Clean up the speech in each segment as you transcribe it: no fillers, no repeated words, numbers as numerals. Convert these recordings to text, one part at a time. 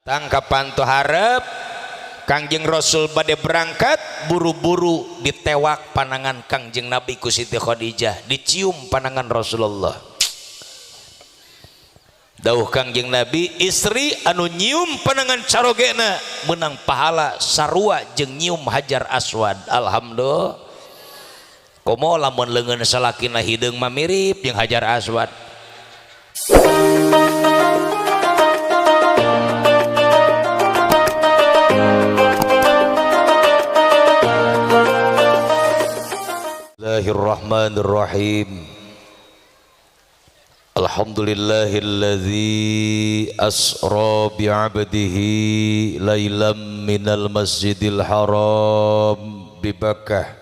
tangkapan tuh harap Kangjeng Rasul bade berangkat buru-buru ditewak panangan Kangjeng Nabi ku Siti Khadijah, dicium panangan Rasulullah. Dawuh Kangjeng Nabi, istri anu nyium panangan carogena menang pahala sarua jeung nyium Hajar Aswad. Alhamdulillah. Komo lamun leungeun salakina hideung mah mirip jeung Hajar Aswad. Bismillahirrahmanirrahim. Alhamdulillahilladzi asra bi'abdihi lailam minal masjidil haram bi Makkah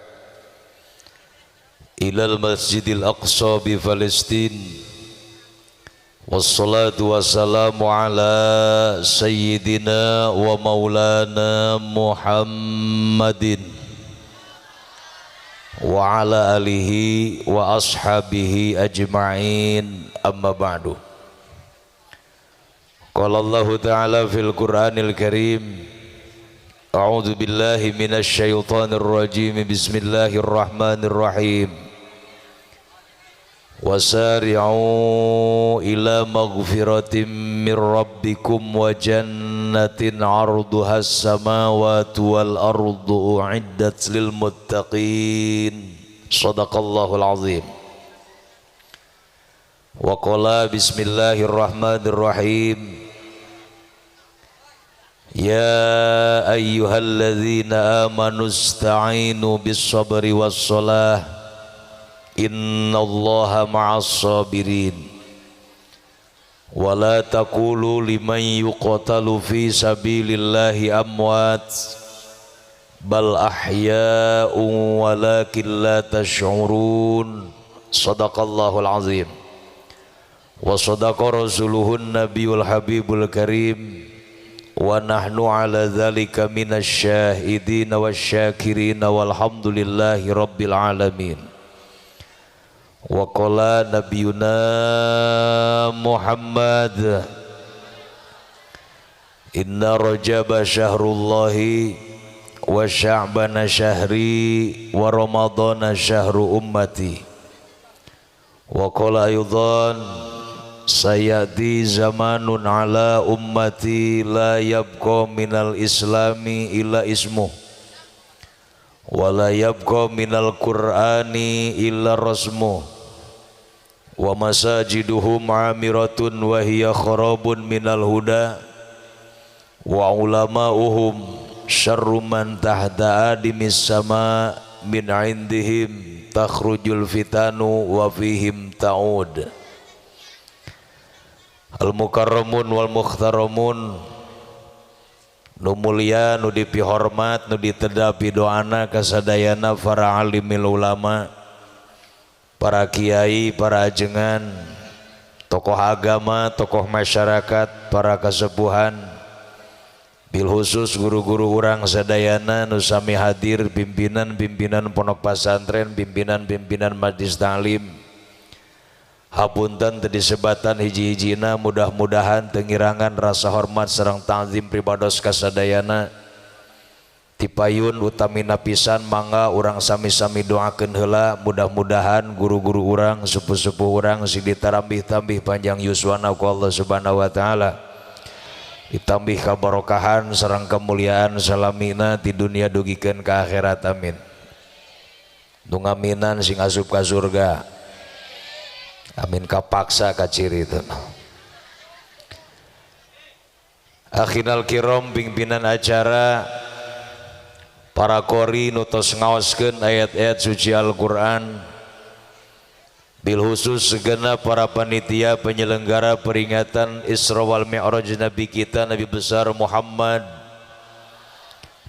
ilal masjidil aqsa bi Palestin. Wassalatu wassalamu ala sayyidina wa maulana Muhammadin wa ala alihi wa ashabihi ajma'in, amma ba'du. Qala Allah ta'ala fil Qur'anil Karim, a'udzu billahi minasy syaithanir rajim, bismillahirrahmanirrahim. Wasari'u ila maghfiratin min rabbikum wa jannatin 'arduhas samawati wal ardu u'iddat lil muttaqin. Shadaqallahul azim. Wa qala bismillahirrahmanirrahim. Ya ayyuhalladzina amanu ista'inu bis sabri was shalah innallaha ma'as sabirin wa la taqulu liman yuqatalu fi sabilillahi amwat bal ahya'un walakin la tash'urun. Shadaqallahul azim. Wa shadaqa rasuluhun nabiyul habibul karim wa nahnu ala dhalika minasy syahidin wasyakirin walhamdulillahi rabbil alamin. Wa qala nabiyuna Muhammad inna rajaba syahrullahi wa sya'bana syahri wa ramadana syahru ummati. Wa qala aydan sayati zamanun ala ummati la yabqa minal islami illa ismuh wa la yabqa minal qur'ani illa rasmuh wa masajiduhum amiratun wa hiya kharabun minal huda wa ulama'uhum syarru man tahta adimis sama min indihim takhrujul fitanu wa fihim ta'ud. Al-mukarramun wal mukhtaramun, nu mulia nu dipihormat nu ditedapi doana kasadayana para alimil ulama, para kiai, para ajengan, tokoh agama, tokoh masyarakat, para kasepuhan, bil khusus guru-guru urang sadayana nu sami hadir, pimpinan-pimpinan pondok pesantren, pimpinan-pimpinan majelis taklim. Hapunten teu disebatan hiji-hijina, mudah-mudahan tengirangan rasa hormat sareng ta'zim pribados kasadayana tipayun utamina pisan mangga urang sami-sami doakeun heula mudah-mudahan guru-guru urang sepuh-sepuh urang sing ditambih-tambih panjang yuswana ku Allah Subhanahu wa taala, ditambih kabarokahan sareng kemuliaan salamina ti dunia dugikeun ka akhirat, amin. Nu ngaminan sing asup ka surga, amin, kapaksa kaciri itu. Akhinal kiram, pimpinan acara, para qori nutos ngaoskeun ayat-ayat suci Al-Qur'an, bil khusus segenap para panitia penyelenggara peringatan Isra wal Mi'raj Nabi kita Nabi besar Muhammad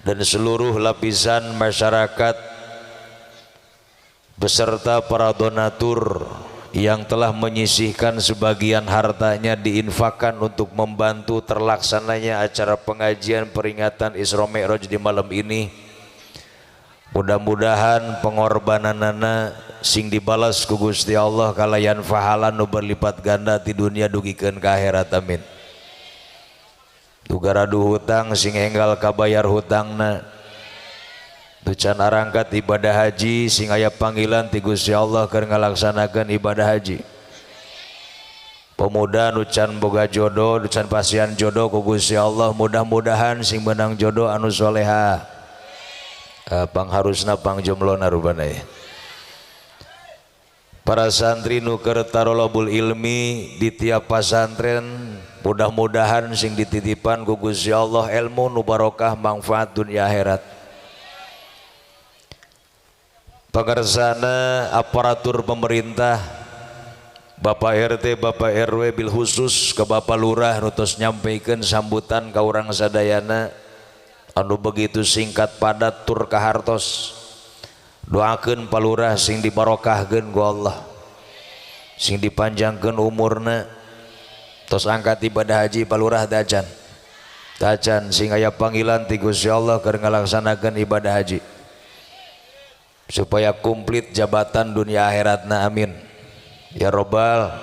dan seluruh lapisan masyarakat beserta para donatur yang telah menyisihkan sebagian hartanya diinfakkan untuk membantu terlaksananya acara pengajian peringatan Isra Mi'raj di malam ini. Mudah-mudahan pengorbananana sing dibalas ku Gusti Allah kalayan pahala nu berlipat ganda di dunia dugikeun ka akhirat, amin. Dugaradu hutang sing enggal kabayar hutangna, tucan arangkat ibadah haji sing aya panggilan ti Gusti Allah keur ngalaksanakeun ibadah haji. Pemuda nucan boga jodoh, nucan pasian jodoh ku Gusti Allah, mudah-mudahan sing menang jodoh anu soleha. Pangharusna pangjomlona rubana. Para santri nu keur tarolobul ilmi di tiap pasantren, mudah-mudahan sing dititipan ku Gusti Allah ilmu nu barokah manfaat dunia akhirat. Pangarsana aparatur pemerintah, Bapak RT, Bapak RW bil khusus ke Bapak Lurah nutus nyampaikan sambutan ka urang sadayana anu begitu singkat padat tur kahartos. Doakeun palurah sing dibarokahkeun ku Allah, sing dipanjangkeun umurna, tos angkat ibadah haji palurah dacan sing aya panggilan ti Gusti Allah keur ngalaksanakeun ibadah haji supaya komplit jabatan dunia akhiratna, amin ya robbal.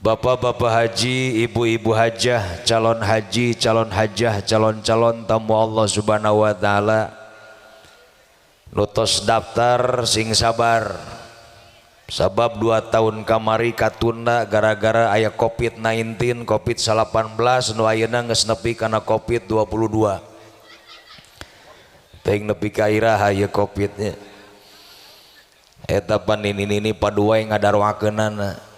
Bapak-bapak haji, ibu-ibu hajah, calon haji, calon hajah, calon-calon tamu Allah subhanahu wa ta'ala, nutos daftar sing sabar, sabab 2 tahun kamari katunda gara-gara aya COVID-19, COVID-19 nu ayeuna geus nepi kana COVID-22. Teuing nepi ka iraha ieu COVID-nya. Eta panini paduai ngadarwakeunana.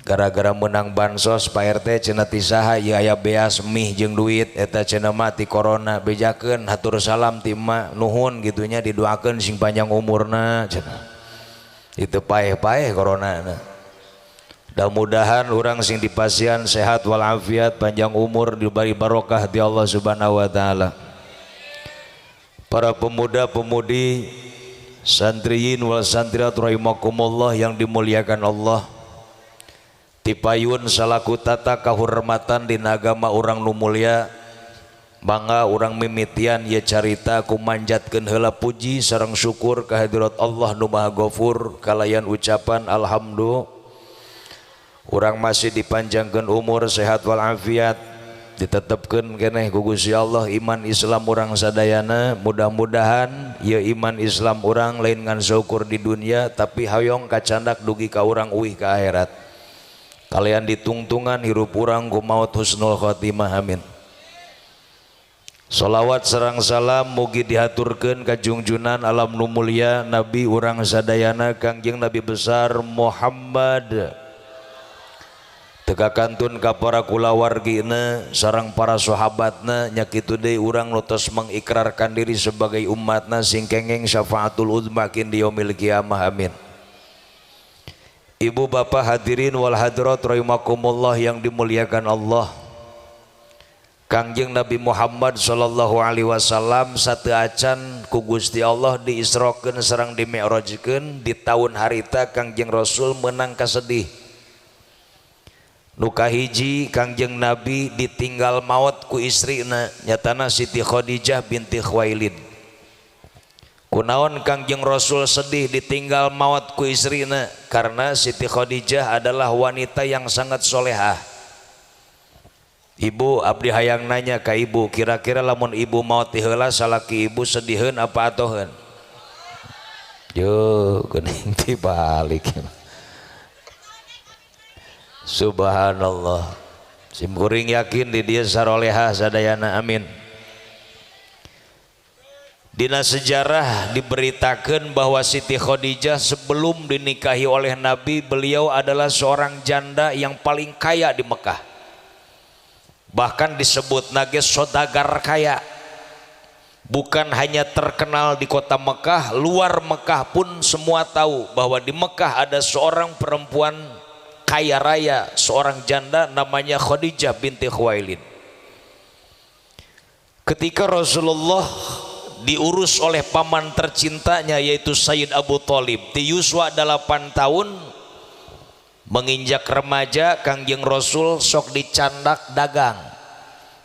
Gara-gara menang bansos Pak RT cenah ti saha ieu aya beas mih jeung duit eta cenah mah ti corona, bejakeun hatur salam ti emak nuhun gitunya, didoakeun sing panjang umurna cenah. Itu paeh-paeh coronana. Mudah-mudahan urang sing dipasian sehat walafiat, panjang umur, diberi barokah di Allah subhanahu wa ta'ala. Para pemuda-pemudi, santriyin wal santriat rahimakumullah yang dimuliakan Allah, tipayun salaku tata kahormatan di agama urang nu mulia, mangga urang mimitian ye carita kumanjatkeun heula puji sareng syukur ka hadirat Allah nu Maha Ghafur, kalayan ucapan alhamdulillah. Urang masih dipanjangkeun umur, sehat walafiat, ditetepkeun keneh ku Gusti Allah iman Islam urang sadayana. Mudah-mudahan ye iman Islam urang lain ngan syukur di dunia, tapi hayong kacandak dugi ka urang uih ka akhirat. Kalian ditungtungan hirup urang ku maut husnul khotimah, amin. Salawat sareng salam mugi dihaturkeun ka junjunan alam nu mulia Nabi urang sadayana Kangjeng Nabi besar Muhammad, tegakantun ka para kulawargina sareng para sahabatna, nya kitu deui urang nu tos mengikrarkan diri sebagai umatna sing kenging syafaatul uzma kin di yaumil kiamah, amin. Ibu bapak hadirin wal hadirat rahimakumullah yang dimuliakan Allah, Kangjeng Nabi Muhammad sallallahu alaihi wasallam sateu acan ku Gusti Allah diisrokeun sareng dimi'rajkeun di tahun harita Kangjeng Rasul meunang kasedih. Nu kahiji Kangjeng Nabi ditinggal maut ku istrina nyatana Siti Khadijah binti Khuwailid. Kunaon Kangjeng Rasul sedih ditinggal maut ku istrina? Karena Siti Khadijah adalah wanita yang sangat solehah. Ibu abdi hayang nanya ka ibu, kira-kira lamun ibu maut ti heula salaki ibu sediheun apa atoheun? Yo geuning ti balik. Subhanallah. Sim kuring yakin di dia sarolehah sadayana, amin. Dina sejarah diberitakan bahwa Siti Khadijah sebelum dinikahi oleh Nabi, beliau adalah seorang janda yang paling kaya di Mekah. Bahkan disebut nages sodagar kaya. Bukan hanya terkenal di kota Mekah, luar Mekah pun semua tahu bahwa di Mekah ada seorang perempuan kaya raya, seorang janda namanya Khadijah binti Khuwailid. Ketika Rasulullah diurus oleh paman tercintanya yaitu Sayyid Abu Thalib, di yuswa 8 tahun menginjak remaja, Kangjeng Rasul sok dicandak dagang,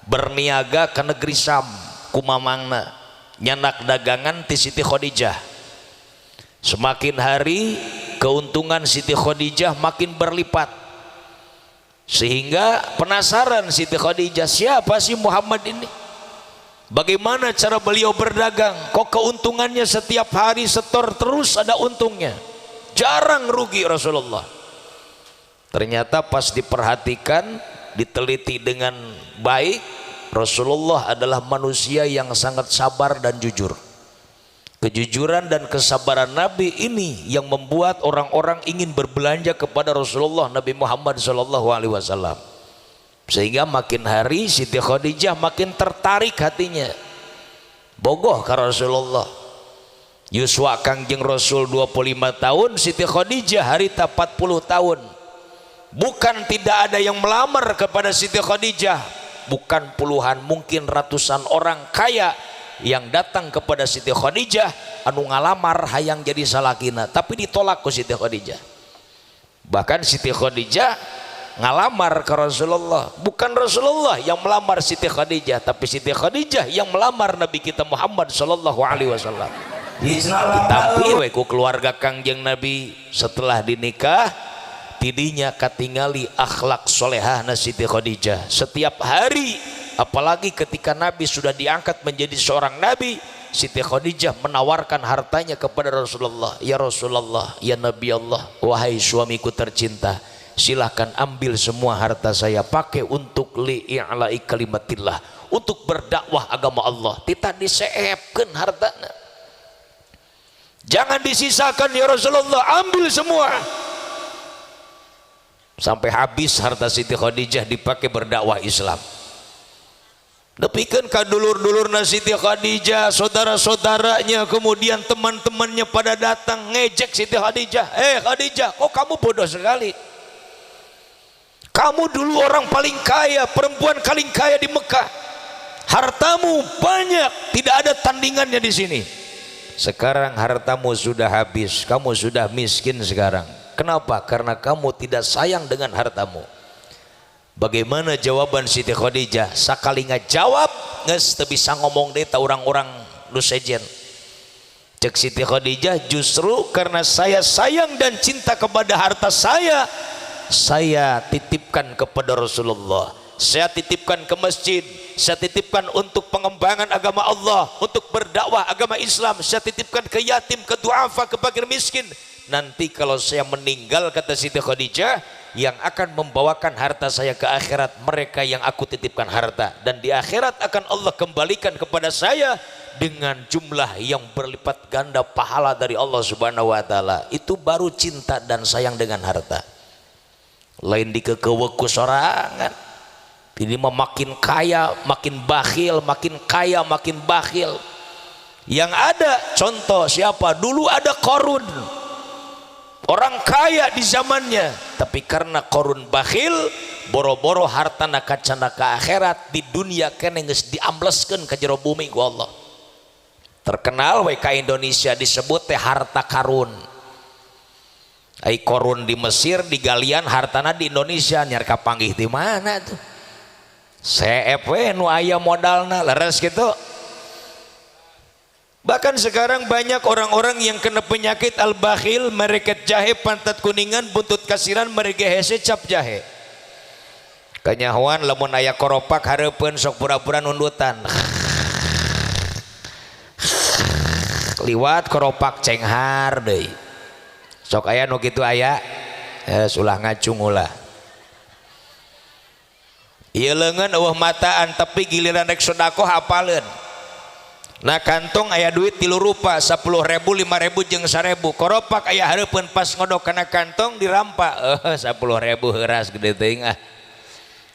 berniaga ke negeri Syam kumamangna, nyanak dagangan ti Siti Khadijah. Semakin hari keuntungan Siti Khadijah makin berlipat. Sehingga penasaran Siti Khadijah, siapa sih Muhammad ini? Bagaimana cara beliau berdagang? Kok keuntungannya setiap hari setor terus ada untungnya, jarang rugi Rasulullah. Ternyata pas diperhatikan, diteliti dengan baik, Rasulullah adalah manusia yang sangat sabar dan jujur. Kejujuran dan kesabaran Nabi ini yang membuat orang-orang ingin berbelanja kepada Rasulullah Nabi Muhammad SAW. Sehingga makin hari Siti Khadijah makin tertarik hatinya, bogoh ke Rasulullah. Yuswa Kangjeng Rasul 25 tahun, Siti Khadijah harita 40 tahun. Bukan tidak ada yang melamar kepada Siti Khadijah, bukan puluhan, mungkin ratusan orang kaya yang datang kepada Siti Khadijah anu ngalamar hayang jadi salakina, tapi ditolak ke Siti Khadijah. Bahkan Siti Khadijah ngalamar ke Rasulullah, bukan Rasulullah yang melamar Siti Khadijah, tapi Siti Khadijah yang melamar Nabi kita Muhammad sallallahu alaihi wasallam. Tapi ku keluarga Kangjeng Nabi setelah dinikah tidinya katingali akhlak solehahna Siti Khadijah. Setiap hari, apalagi ketika Nabi sudah diangkat menjadi seorang Nabi, Siti Khadijah menawarkan hartanya kepada Rasulullah. Ya Rasulullah, ya Nabi Allah, wahai suamiku tercinta, silahkan ambil semua harta saya, pakai untuk li'a'la'i kalimatillah, untuk berdakwah agama Allah. Tidak diseepkan hartanya, jangan disisakan ya Rasulullah, ambil semua. Sampai habis harta Siti Khadijah dipakai berdakwah Islam. Nepikeun ka dulur-dulurna Siti Khadijah, saudara-saudaranya, kemudian teman-temannya pada datang ngejek Siti Khadijah. Khadijah, kok kamu bodoh sekali? Kamu dulu orang paling kaya, perempuan paling kaya di Mekah. Hartamu banyak, tidak ada tandingannya di sini. Sekarang hartamu sudah habis, kamu sudah miskin sekarang. Kenapa? Karena kamu tidak sayang dengan hartamu. Bagaimana jawaban Siti Khadijah? Sakali ngajawab, nges teu bisa ngomong deh ta orang-orang nu sejen. Cek Siti Khadijah, justru karena saya sayang dan cinta kepada harta saya titipkan kepada Rasulullah, saya titipkan ke masjid, saya titipkan untuk pengembangan agama Allah, untuk berdakwah agama Islam, saya titipkan ke yatim, ke duafa, ke fakir miskin. Nanti kalau saya meninggal, kata Siti Khadijah, yang akan membawakan harta saya ke akhirat mereka yang aku titipkan harta, dan di akhirat akan Allah kembalikan kepada saya dengan jumlah yang berlipat ganda pahala dari Allah Subhanahu wa taala. Itu baru cinta dan sayang dengan harta. Lain dikekeweku sorangan. Ini mah makin kaya makin bakhil, makin kaya makin bakhil. Yang ada contoh siapa? Dulu ada Qarun, orang kaya di zamannya, tapi karena Qarun bakhil, boro-boro hartana kacana ke akhirat, di dunia kene geus diambleskeun ka jero bumi ku Allah. Terkenal we ka Indonesia disebut teh harta karun. Ai Qarun di Mesir, di galian, hartana di Indonesia, nyar kapanggih di mana tuh? CFW nu aya modalna leres gitu. Bahkan sekarang banyak orang-orang yang kena penyakit al-bakhil, mereket jahe pantat kuningan, buntut kasiran, mereka hese cap jahe. Kanyahuan lamun aya koropak hareupeun sok pura-pura nundutan. Liwat koropak cenghar deui. Sok aya nu kitu aya, ulah ngacung ulah. Ieu leungeun eueuh mataan, tapi giliran rek sedekah hafaleun. Nah kantong aya duit 3 rupa, 10.000, 5.000 jeung 1.000. Koropak aya hareupeun pas ngodok kana kantong dirampa. 10.000 heuras gede teuing ah.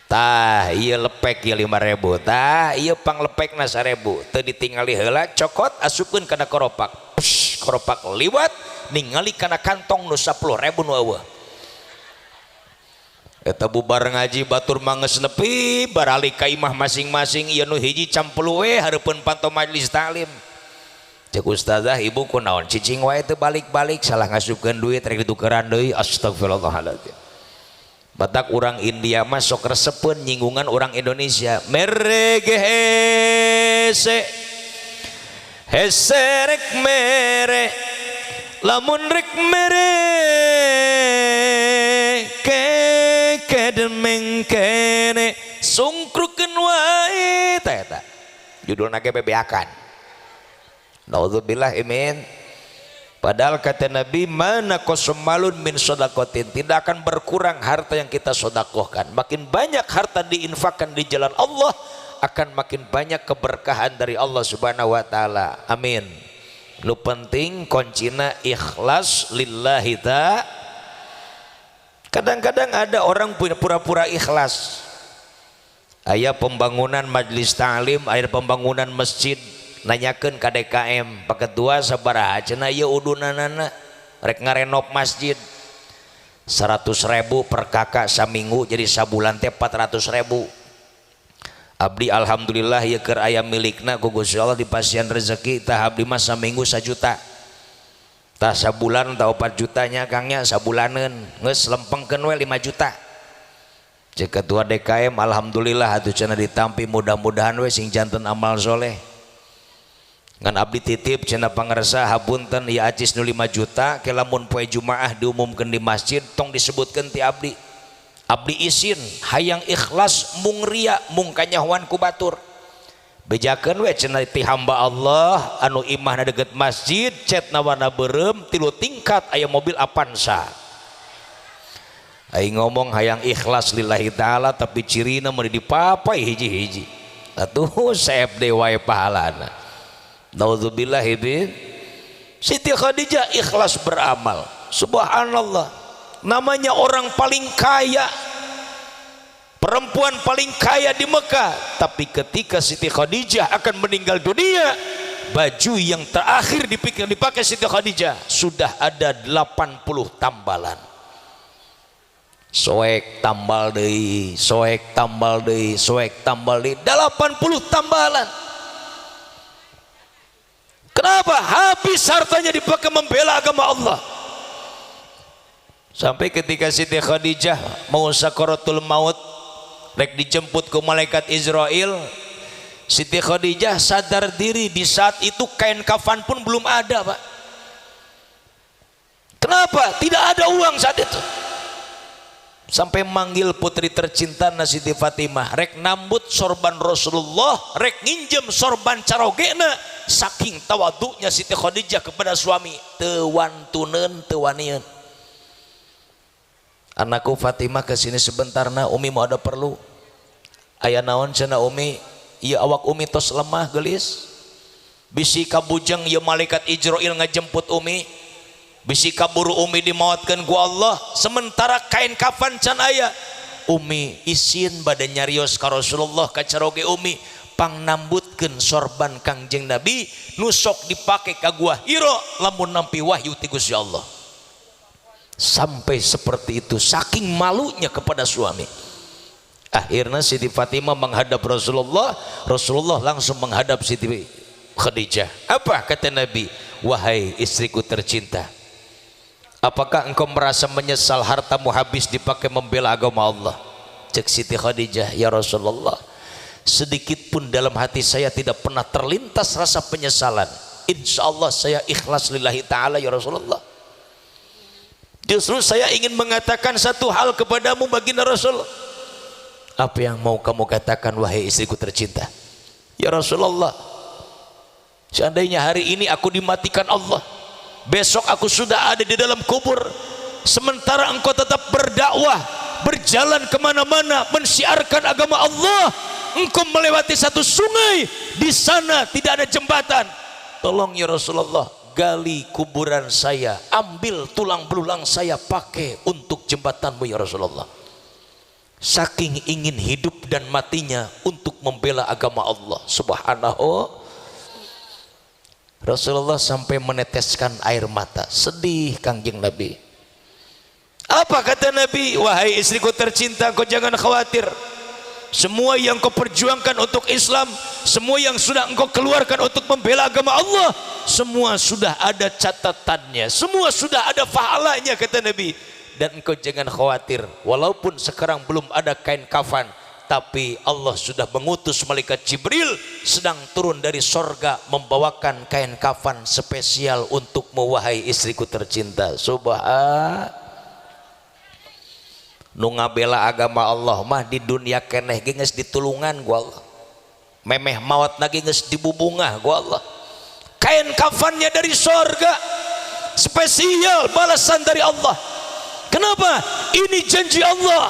Tah ieu lepek ieu 5.000. Tah ieu panglepekna 1.000. Teu ditingali heula, cokot asupkeun kana koropak. Psh, koropak liwat ningali kana kantong nu 10.000 nu eueuh. Eta bubar ngaji batur manges nepi, baralik ka imah masing-masing. Ieu nu hiji 10 we hareupeun panto majelis taklim. Cek ustazah, ibu kunaon cicing wae teu balik-balik, salah ngasupkeun duit rek ditukeran deui. Astagfirullahaladzim. Batak urang India mah sok resepeun nyinggungan orang Indonesia. Merege hese hese rek mere lamun rek mere ke kedemeng kene sungkrukeun wae eta judulna ge bebeakan. Naudzubillah imin. Padahal kata Nabi mana kosumalun min sodakotin, tidak akan berkurang harta yang kita sodakohkan. Makin banyak harta diinfakkan di jalan Allah, akan makin banyak keberkahan dari Allah Subhanahu wa taala. Amin. Nu penting kuncina ikhlas lillahi ta. Kadang-kadang ada orang pura-pura ikhlas. Aya pembangunan majelis ta'lim, aya pembangunan masjid, nanyakeun ka DKM paket dua sabaraha cenah ieu udunanana rek ngarenov masjid 100.000 per kakak saminggu jadi sabulan teh 400.000. Abdi alhamdulillah ieu keur aya milikna ku Gusti Allah dipasihan rezeki tah abdi mah saminggu 1 juta. Tah sabulan tah 4 jutanya kangnya sabulaneun geus lempengkeun we 5 juta. Cek ketua DKM alhamdulillah atuh cenah ditampi mudah-mudahan we sing janten amal soleh. Ngan abdi titip cenah pangarsa hapunten ieu acis nu 5 juta ke lamun poe Jumaah diumumkeun di masjid tong disebutkeun ti abdi. Abdi isin hayang ikhlas mung ria mung kanyahoan ku batur. Bejakeun we cenah ti hamba Allah anu imahna deukeut masjid cetna warna beureum 3 tingkat aya mobil Avanza. Aing ngomong hayang ikhlas lillahi taala tapi cirina meureun dipapai hiji-hiji. Atuh CFD wae pahalana. Naudzubillah ibn. Siti Khadijah ikhlas beramal. Subhanallah. Namanya orang paling kaya, perempuan paling kaya di Mekah. Tapi ketika Siti Khadijah akan meninggal dunia, baju yang terakhir dipakai Siti Khadijah sudah ada 80 tambalan. Soek tambal deui, soek tambal deui, soek tambal deui, 80 tambalan. Kenapa? Habis hartanya dipakai membela agama Allah. Sampai ketika Siti Khadijah mau sakaratul maut rek dijemput ke malaikat Israel, Siti Khadijah sadar diri di saat itu kain kafan pun belum ada, Pak. Kenapa? Tidak ada uang saat itu. Sampai manggil putri tercinta Siti Fatimah, rek nambut sorban Rasulullah, rek nginjem sorban carogena. Saking tawadunya Siti Khadijah kepada suami, teu wantuneun teu wanieun. Anakku Fatimah kesini sebentar na, Umi mau ada perlu. Aya naon cenah Umi? Ieu awak Umi tos lemah gelis. Bisi kabujeng ieu malaikat Israil ngajemput Umi. Bisi kaburu Umi dimaotkeun ku Allah. Sementara kain kafan can aya. Umi isin bade nyarios ka Rasulullah ka caroge Umi pangnambutkeun sorban Kangjeng Nabi nu sok dipake ka gua Hira lamun nampi wahyu ti Gusti Allah. Sampai seperti itu saking malunya kepada suami. Akhirnya Siti Fatimah menghadap Rasulullah, Rasulullah langsung menghadap Siti Khadijah. Apa kata Nabi? Wahai istriku tercinta, apakah engkau merasa menyesal hartamu habis dipakai membela agama Allah? Cek Siti Khadijah, ya Rasulullah, sedikit pun dalam hati saya tidak pernah terlintas rasa penyesalan. Insya Allah saya ikhlas lillahi ta'ala ya Rasulullah. Justru saya ingin mengatakan satu hal kepadamu baginda Rasul. Apa yang mau kamu katakan wahai istriku tercinta? Ya Rasulullah, seandainya hari ini aku dimatikan Allah, besok aku sudah ada di dalam kubur, sementara engkau tetap berdakwah, berjalan kemana-mana mensiarkan agama Allah, engkau melewati satu sungai, di sana tidak ada jembatan. Tolong ya Rasulullah, gali kuburan saya, ambil tulang belulang saya pakai untuk jembatanmu ya Rasulullah. Saking ingin hidup dan matinya untuk membela agama Allah subhanahu. Rasulullah sampai meneteskan air mata, sedih Kangjeng Nabi. Apa kata Nabi? Wahai istriku tercinta, kau jangan khawatir. Semua yang kau perjuangkan untuk Islam, semua yang sudah engkau keluarkan untuk membela agama Allah, semua sudah ada catatannya, semua sudah ada pahalanya kata Nabi. Dan engkau jangan khawatir, walaupun sekarang belum ada kain kafan, tapi Allah sudah mengutus malaikat Jibril sedang turun dari sorga membawakan kain kafan spesial untukmu wahai istriku tercinta. nu ngabela agama Allah mah di dunia keneh ge geus ditulungan ku Allah, memeh maut lagi geus dibubungah ku Allah. Kain kafannya dari sorga, spesial balasan dari Allah. Kenapa? Ini janji Allah,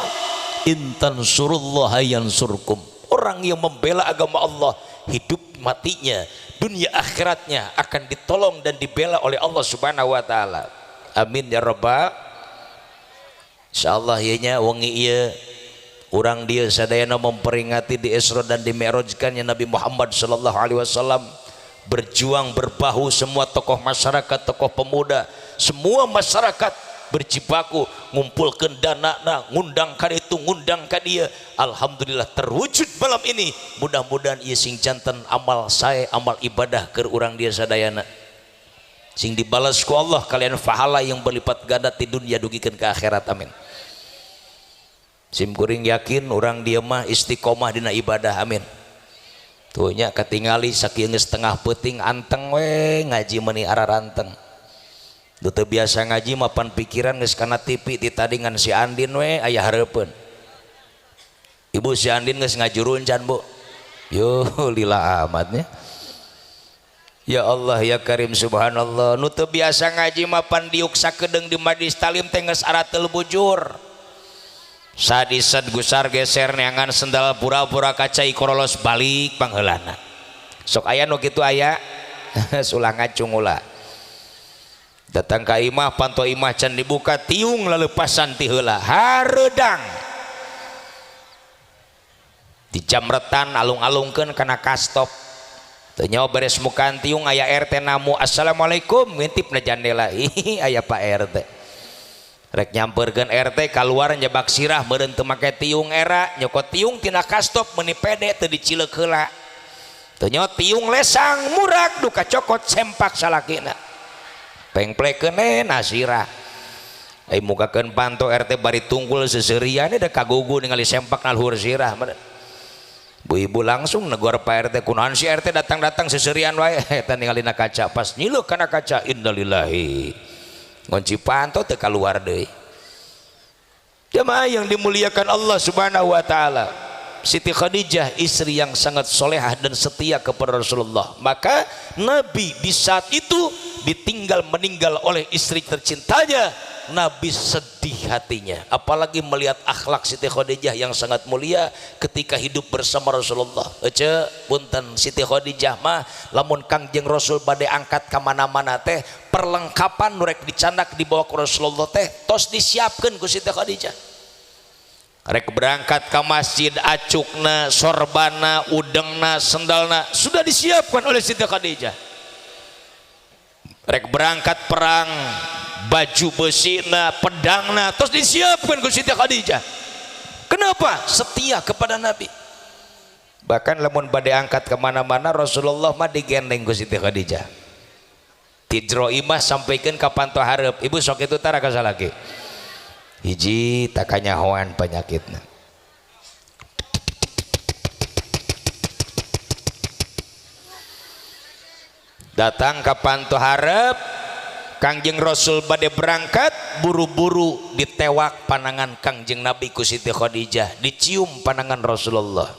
intan surullah yansurkum. Orang yang membela agama Allah, hidup matinya, dunia akhiratnya akan ditolong dan dibela oleh Allah Subhanahu wa taala. Amin ya rabbal. Insyaallah ieu wengi ieu urang dia sadayana memperingati di Isra dan di Mi'rajkannya Nabi Muhammad sallallahu alaihi wasallam, berjuang berbahu semua tokoh masyarakat, tokoh pemuda, semua masyarakat berjibaku ngumpulkan dana, ngundang ka itu, ngundang ka dia. Alhamdulillah terwujud malam ini. Mudah-mudahan ieu sing janten amal sae, amal ibadah keur urang dia sadayana sing dibalas ku Allah kalian pahala yang berlipat ganda di dunia dugikeun ke akhirat. Amin. Sim kuring yakin orang dia mah istiqomah dina ibadah. Amin. Tuh nya katingali sakieu geus tengah peuting anteng we ngaji meuni araranteng. Duh teu biasa ngaji mah pan pikiran geus kana TV ti tadingan si Andin we aya hareupeun. Ibu si Andin geus ngajurun can Bu. Yo lila amatnya. Ya Allah ya Karim subhanallah, nu teu biasa ngaji mah pan diuk sakedeung di majlis talim teh geus arateul bujur. Sadisad gusar geser neangan sendal pura-pura kaca ikorolos balik pangheulana. Sok aya nu kitu aya sulah ngacung ulah. Datang ka imah panto imah can dibuka tiung lalepasan ti heula hareudang. Dijamretan alung-alungkeun kana kastop. Teu nyawa beres mukaan tiung aya RT namu assalamualaikum ngintip na jandela. Ih aya Pak RT. Rek nyamperkeun RT keluar njebak sirah meureun teu make tiung era nyokot tiung tina kastop meuni pede teu dicileuk heula. Teu nyawa tiung lesang murak duka cokot sempak salakina. Pengplekeun nasirah. Ai mugakeun panto RT bari tunggul seseurian da kagugu ningali sempak nalhur sirah. Bu-ibu langsung negor Pak RT, kunaon si RT datang-datang seserian wae eta ningalina kaca pas nyileuk kana kaca innalillahi ngunci panto teu kaluar deui. Jamaah yang dimuliakan Allah Subhanahu wa taala, Siti Khadijah istri yang sangat solehah dan setia kepada Rasulullah. Maka Nabi di saat itu ditinggal meninggal oleh istri tercintanya, Nabi sedih hatinya, apalagi melihat akhlak Siti Khadijah yang sangat mulia ketika hidup bersama Rasulullah. Ece punten Siti Khadijah mah lamun Kangjeng Rasul bade angkat ka mana-mana teh perlengkapan nurek dicandak dibawa ke Rasulullah teh tos disiapkeun ku Siti Khadijah. Rek berangkat ke masjid acukna, sorbana, udengna, sendalna sudah disiapkan oleh Siti Khadijah. Rek berangkat perang baju besina, pedangna terus disiapkan ku Siti Khadijah. Kenapa? Setia kepada Nabi. Bahkan lamun bade angkat kemana-mana Rasulullah mah digendeng ku Siti Khadijah. Tidro imah sampaikan ka panto hareup, ibu sok itu tara ka salaki. Hiji takanyahoan penyakitna. Datang ka panto hareup, Kangjeng Rasul bade berangkat, buru-buru ditewak panangan Kangjeng Nabi ku Siti Khadijah, dicium panangan Rasulullah.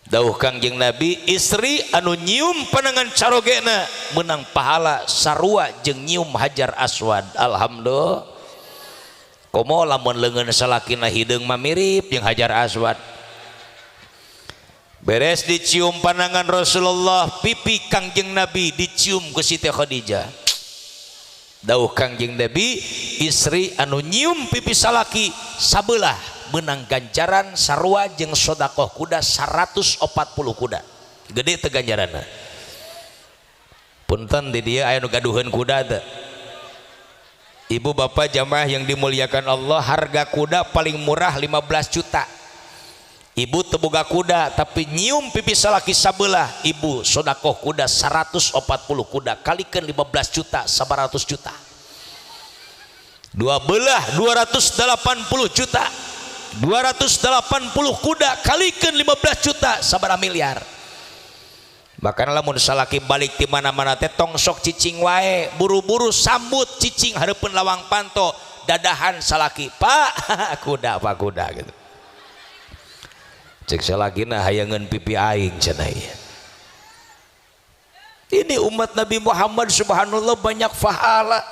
Dawuh Kangjeng Nabi, istri anu nyium panangan carogena menang pahala sarua jeung nyium Hajar Aswad. Alhamdulillah. Komo lamun leungeun salakina hideung mah mirip jeung Hajar Aswad. Beres dicium panangan Rasulullah, pipi Kangjeng Nabi dicium ku Siti Khadijah. Dawuh Kangjeng Nabi, istri anu nyium pipi salaki sabelah menang ganjaran sarua jeung sodakoh kuda 140 kuda. Gede teu ganjaranna. Punten di dieu aya nu gaduheun kuda teu. Ibu bapak jamaah yang dimuliakan Allah, harga kuda paling murah 15 juta. Ibu teboga kuda tapi nyium pipi salaki sabelah, ibu sodakoh kuda 140 kuda kalikan 15 juta 100 juta, dua belah 280 juta, 280 kuda kalikan 15 juta sabaraha miliar. Bahkan lamun salaki balik di mana-mana teh tong sok cicing wae, buru-buru sambut cicing hareupeun lawang panto dadahan salaki pak kuda pak kuda gitu cek salakina hayangan pipi aing cenah ieu. Ini umat Nabi Muhammad subhanallah banyak fahala.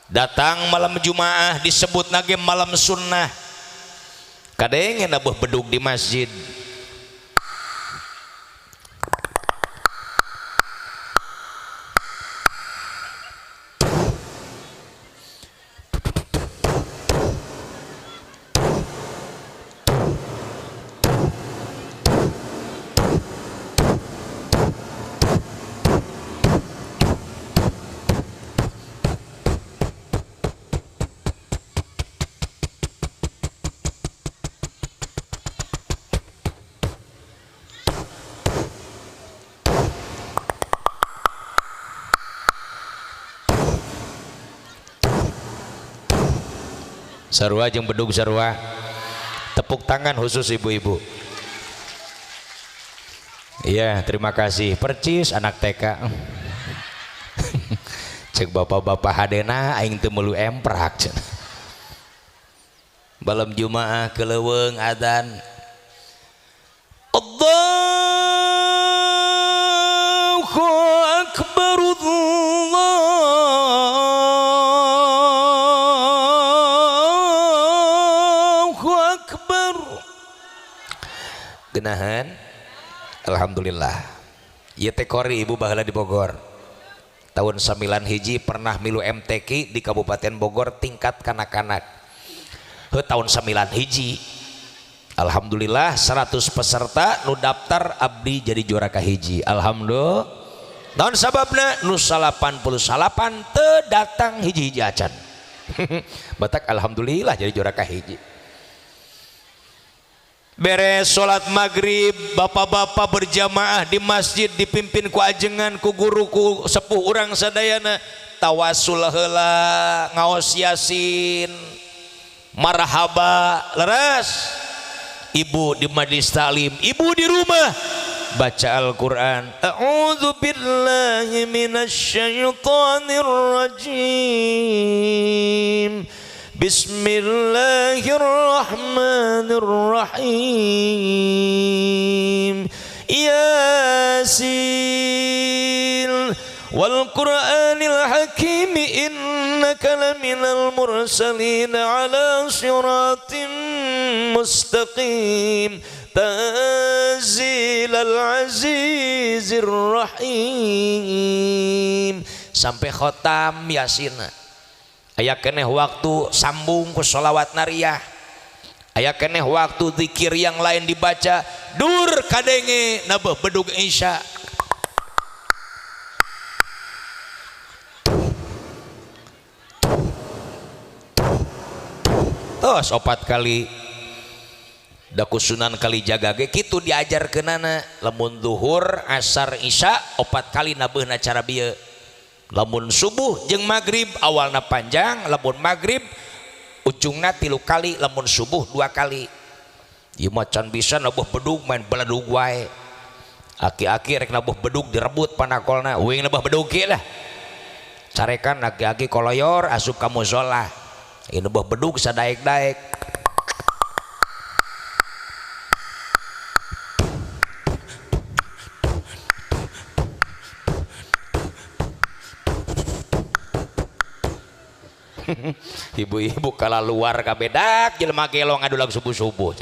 Datang malam Jumaah disebut nage malam sunnah. Kadenge nabuh bedug di masjid. Sarua jeung bedug sarua. Tepuk tangan khusus ibu-ibu. Iya, terima kasih. Percis anak TK. Cek bapak-bapak hadena aing teu meulu emprak. Malam Jumaah keleuweung adzan. Allahu akbar. Genahan alhamdulillah ieu teh kori ibu baheula di Bogor tahun 9 hiji pernah milu MTQ di Kabupaten Bogor tingkat kanak-kanak tahun 9 hiji alhamdulillah 100 peserta nu daftar abdi jadi juara kahiji alhamdulillah tahun sababna nu 88 teu datang hiji-hiji acan batak alhamdulillah jadi juara kahiji. Beres sholat maghrib bapak-bapak berjamaah di masjid dipimpin ku ajengan ku guru ku sepuh urang sadayana tawasul heula ngaos yasin marhaba leres ibu di majlis taklim ibu di rumah baca Al-Quran a'udzu billahi minasyaitonir rajim Bismillahirrahmanirrahim Yasin wal Qur'anil hakim innaka laminal mursalin ala siratim mustaqim tanzilal azizir rahim sampai khotam Yasin. Aya keneh waktu sambung ku sholawat nariyah aya keneh waktu zikir yang lain dibaca dur kadenge nabeh bedug isya tos 4 kali da kusunan kali jaga ge kitu diajarkeunana lamun zuhur asar isya 4 kali nabehna cara bieu lamun subuh jeung maghrib awalna panjang lamun maghrib ujungna 3 kali lamun subuh 2 kali ieu mah can bisa nabuh bedug main beledug wae aki-aki rek nabuh bedug direbut panakolna uing nabuh bedug ge lah carekan aki-aki koloyor asup ka mushola ieu nabuh bedug sadaek-daek ibu-ibu kala luar kabedak jelema gelo ngadulag subuh-subuh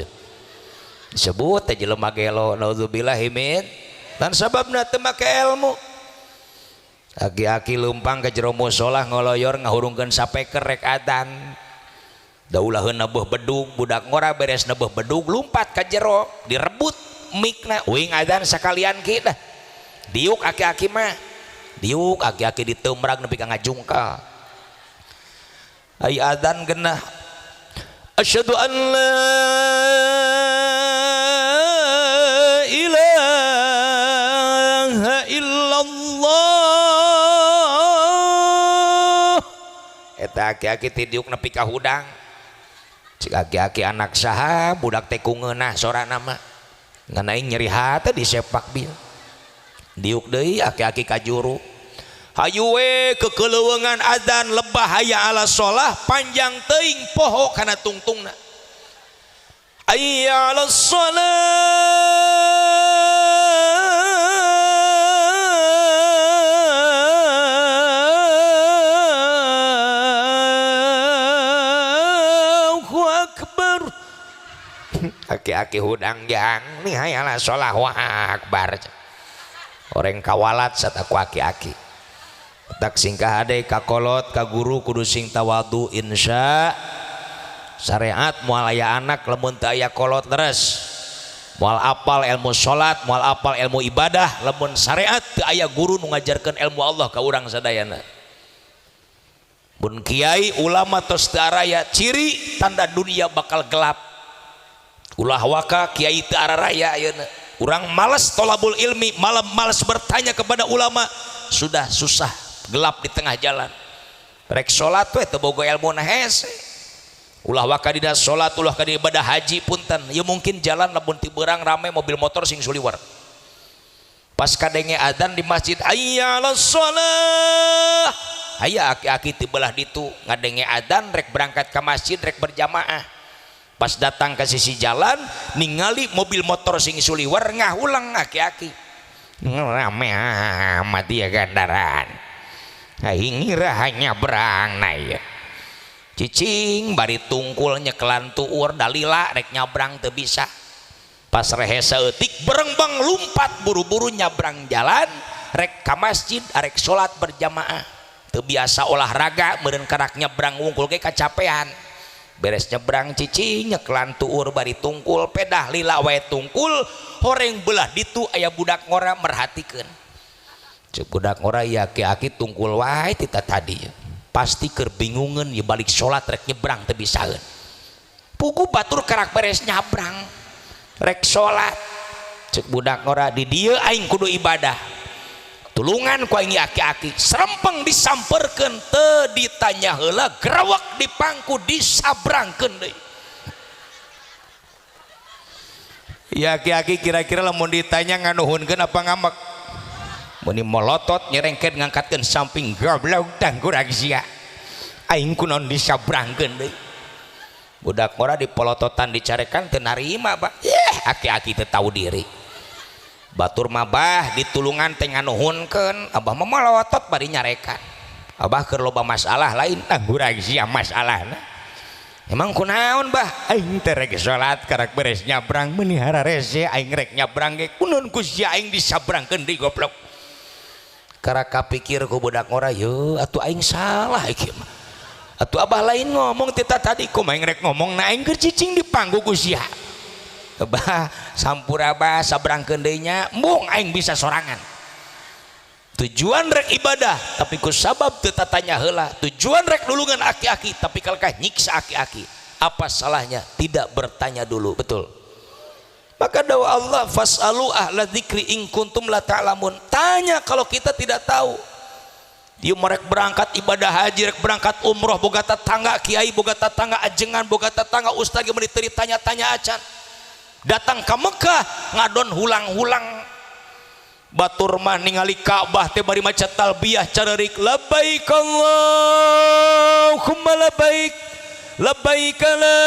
disebut teh jelema gelo naudzubillahi min dan sababna teu make ilmu aki-aki lumpang ka jero mushola ngoloyor ngahurungkeun sapeker rek adzan daulaheun nabuh bedug budak ngora beres nabuh bedug lumpat ka jero direbut mikna uing adzan sakalian kieu diuk aki-aki mah diuk aki-aki ditemrag nepi ka ngajungkal ay adzan genah asyhadu an la ilaha illallah eta aki-aki tidiuk nepi ka hudang cik aki-aki anak saha budak teh kungeunah sorana mah ngan aing nyeri hate di sepak bil diuk deui aki-aki ka juru hayu we kekeleuweungan adzan lebah hayya ala sholah panjang teuing poho kana tungtungna hayya ala Allahu akbar aki-aki hudang jang nih hayya ala sholah wa akbar orang kawalat sataku aki-aki tak singkah ade kakolot ka guru kudu sing tawadu insya syariat moal aya anak lamun teu aya kolot leres moal apal ilmu salat moal apal ilmu ibadah lamun syariat teu aya guru nu ngajarkeun ilmu Allah ka urang sadayana mun kiai ulama tos teu araya ciri tanda dunia bakal gelap ulah waka kiai teu araraya ayeuna urang malas tolabul ilmi malas bertanya kepada ulama sudah susah gelap di tengah jalan rek salat we teu boga ilmuna hese ulah waka dina salat ulah ka ibadah haji punten ya mungkin jalan lamun ti beurang rame mobil motor sing suliwar pas kadenge adzan di masjid hayya 'alas shalah aya aki-aki ti belah ditu ngadenge adzan rek berangkat ke masjid rek berjamaah pas datang ke sisi jalan ningali mobil motor sing suliwar ngahulang aki-aki rame amat ya gandaran ngira hanya berang na ya cicing bari tungkul nyekelan tuur dalila rek nyabrang teu bisa pas rehe saeutik berengbang lumpat buru-buru nyabrang jalan rek ka masjid arek salat berjamaah teu biasa olahraga meureun karak nyabrang wungkul ge kacapean beres nyebrang cicing nyekelan tuur bari tungkul pedah lila wae tungkul horeng belah ditu aya budak ngora merhatikeun cek budak ngora ya aki-aki tungkul wae tita tadi pasti kerbingungan ya balik sholat rek nyebrang teu bisaeun pugu batur karak beres nyabrang rek sholat cek budak ngora di dieu aing kudu ibadah tulungan ku aing aki-aki serempeng disamperkeun teu ditanya heula grawak di pangku disabrangkeun deui ya aki-aki kira-kira lamun ditanya nganuhunkeun apa ngambek muni molotot nyerengkeun ngangkatkeun samping goblok tang kurang sia aing kunaon disabrangkeun deui budak ngora dipolototan dicarekan teu narima Pak aki-aki teu tahu diri batur mabah ditulungan teh nganuhunkeun abah mah molotot bari nyarekan abah keur loba masalah lain tang kurang sia masalahna emang kunaon bah aing teh rek salat karak beres nyabrang menihara rese aing rek nyabrang ge kunaon ku sia aing disabrangkeun deui goblok karak kapikir ku budak ngora yo atuh aing salah iki mah atuh abah lain ngomong tita tadi kumaha aing rek ngomong na aing keur cicing di panggu ku sia abah sampura abah sabrangkeun deui nya embung aing bisa sorangan tujuan rek ibadah tapi ku sabab teu tatanya heula tujuan rek nulungan aki-aki tapi kalkah nyiksa aki-aki apa salahnya tidak bertanya dulu betul maka dawa Allah fasalu ahla dzikri in kuntum la ta'lamun tanya kalau kita tidak tahu dia merek berangkat ibadah haji rek berangkat umroh boga tetangga kiai boga tetangga ajengan boga tetangga ustaz ge meuli tanya-tanya acan datang ke Mekah ngadon hulang-hulang batur mah ningali Ka'bah teh bari maca talbiyah cararik labbaik Allahumma labbaik labbaik la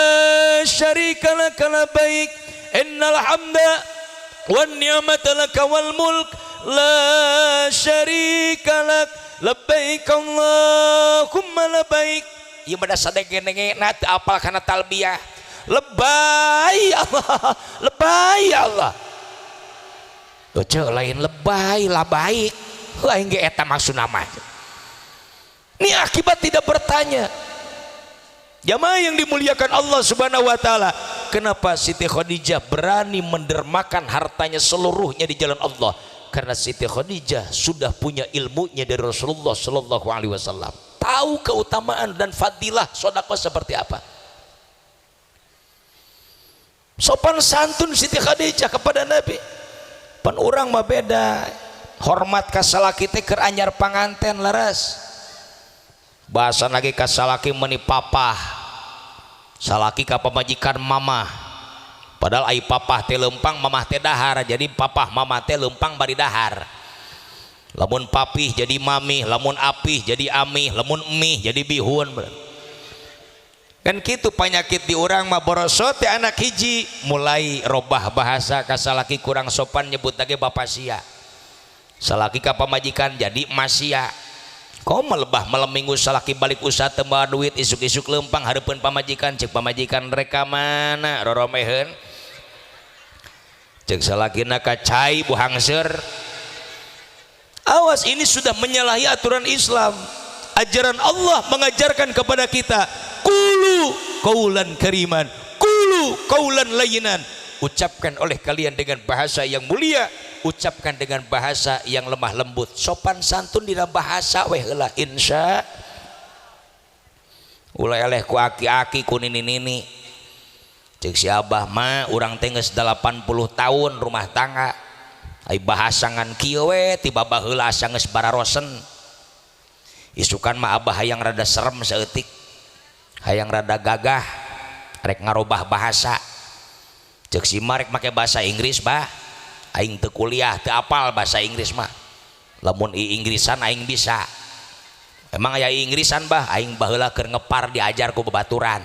syarika lak labbaik innal hamda wan ni'mata laka wal mulk la syarika lak labbaik Allahumma labbaik ieu bada sadege-degena teu apal kana talbiyah lebay Allah lebay Allah oce lain lebay lah baik aing ge eta maksudna mah ini akibat tidak bertanya jamaah yang dimuliakan Allah Subhanahu wa taala kenapa Siti Khadijah berani mendermakan hartanya seluruhnya di jalan Allah karena Siti Khadijah sudah punya ilmunya dari Rasulullah sallallahu alaihi wasallam tahu keutamaan dan fadilah sedekah seperti apa sopan santun Siti Khadijah kepada Nabi pan urang mah beda hormat ka salaki teh keur anyar panganten leres bahasa lagi ka salaki meuni papah salaki ka pamajikan mamah padahal ai papah teh leumpang mamah teh dahar jadi papah mamah teh leumpang bari dahar lamun papih jadi mamih, lamun apih jadi amih, lamun emih jadi bihun. Kan gitu penyakit di orang mah borosot teh anak hiji mulai robah bahasa ka salaki kurang sopan nyebut lagi bapak sia, salaki ka pamajikan jadi masia. Kau melebah malam minggu salaki balik usaha tembak duit isuk-isuk lempang hareupeun pamajikan, cek pamajikan reka mana roromeheun, cek salakina ka cai buhangser. Awas, ini sudah menyalahi aturan Islam. Ajaran Allah mengajarkan kepada kita qulu qaulan kariman, qulu qaulan layyinan. Ucapkan oleh kalian dengan bahasa yang mulia, ucapkan dengan bahasa yang lemah lembut, sopan santun dina bahasa weh heula insya. Ulah eleh ku aki-aki ku nini-nini. Cek si abah mah urang teh geus 80 tahun rumah tangga. Ai bahasangan kieu we tiba baheula asa geus bararosen. Isukan mah abah hayang rada serem saeutik, hayang rada gagah, rek ngarobah bahasa. Cek si marek make bahasa Inggris bah, aing teu kuliah teu apal bahasa Inggris mah. Lamun Inggrisan aing bisa. Emang aya Inggrisan bah, aing baheula keur ngepar diajar ku babaturan.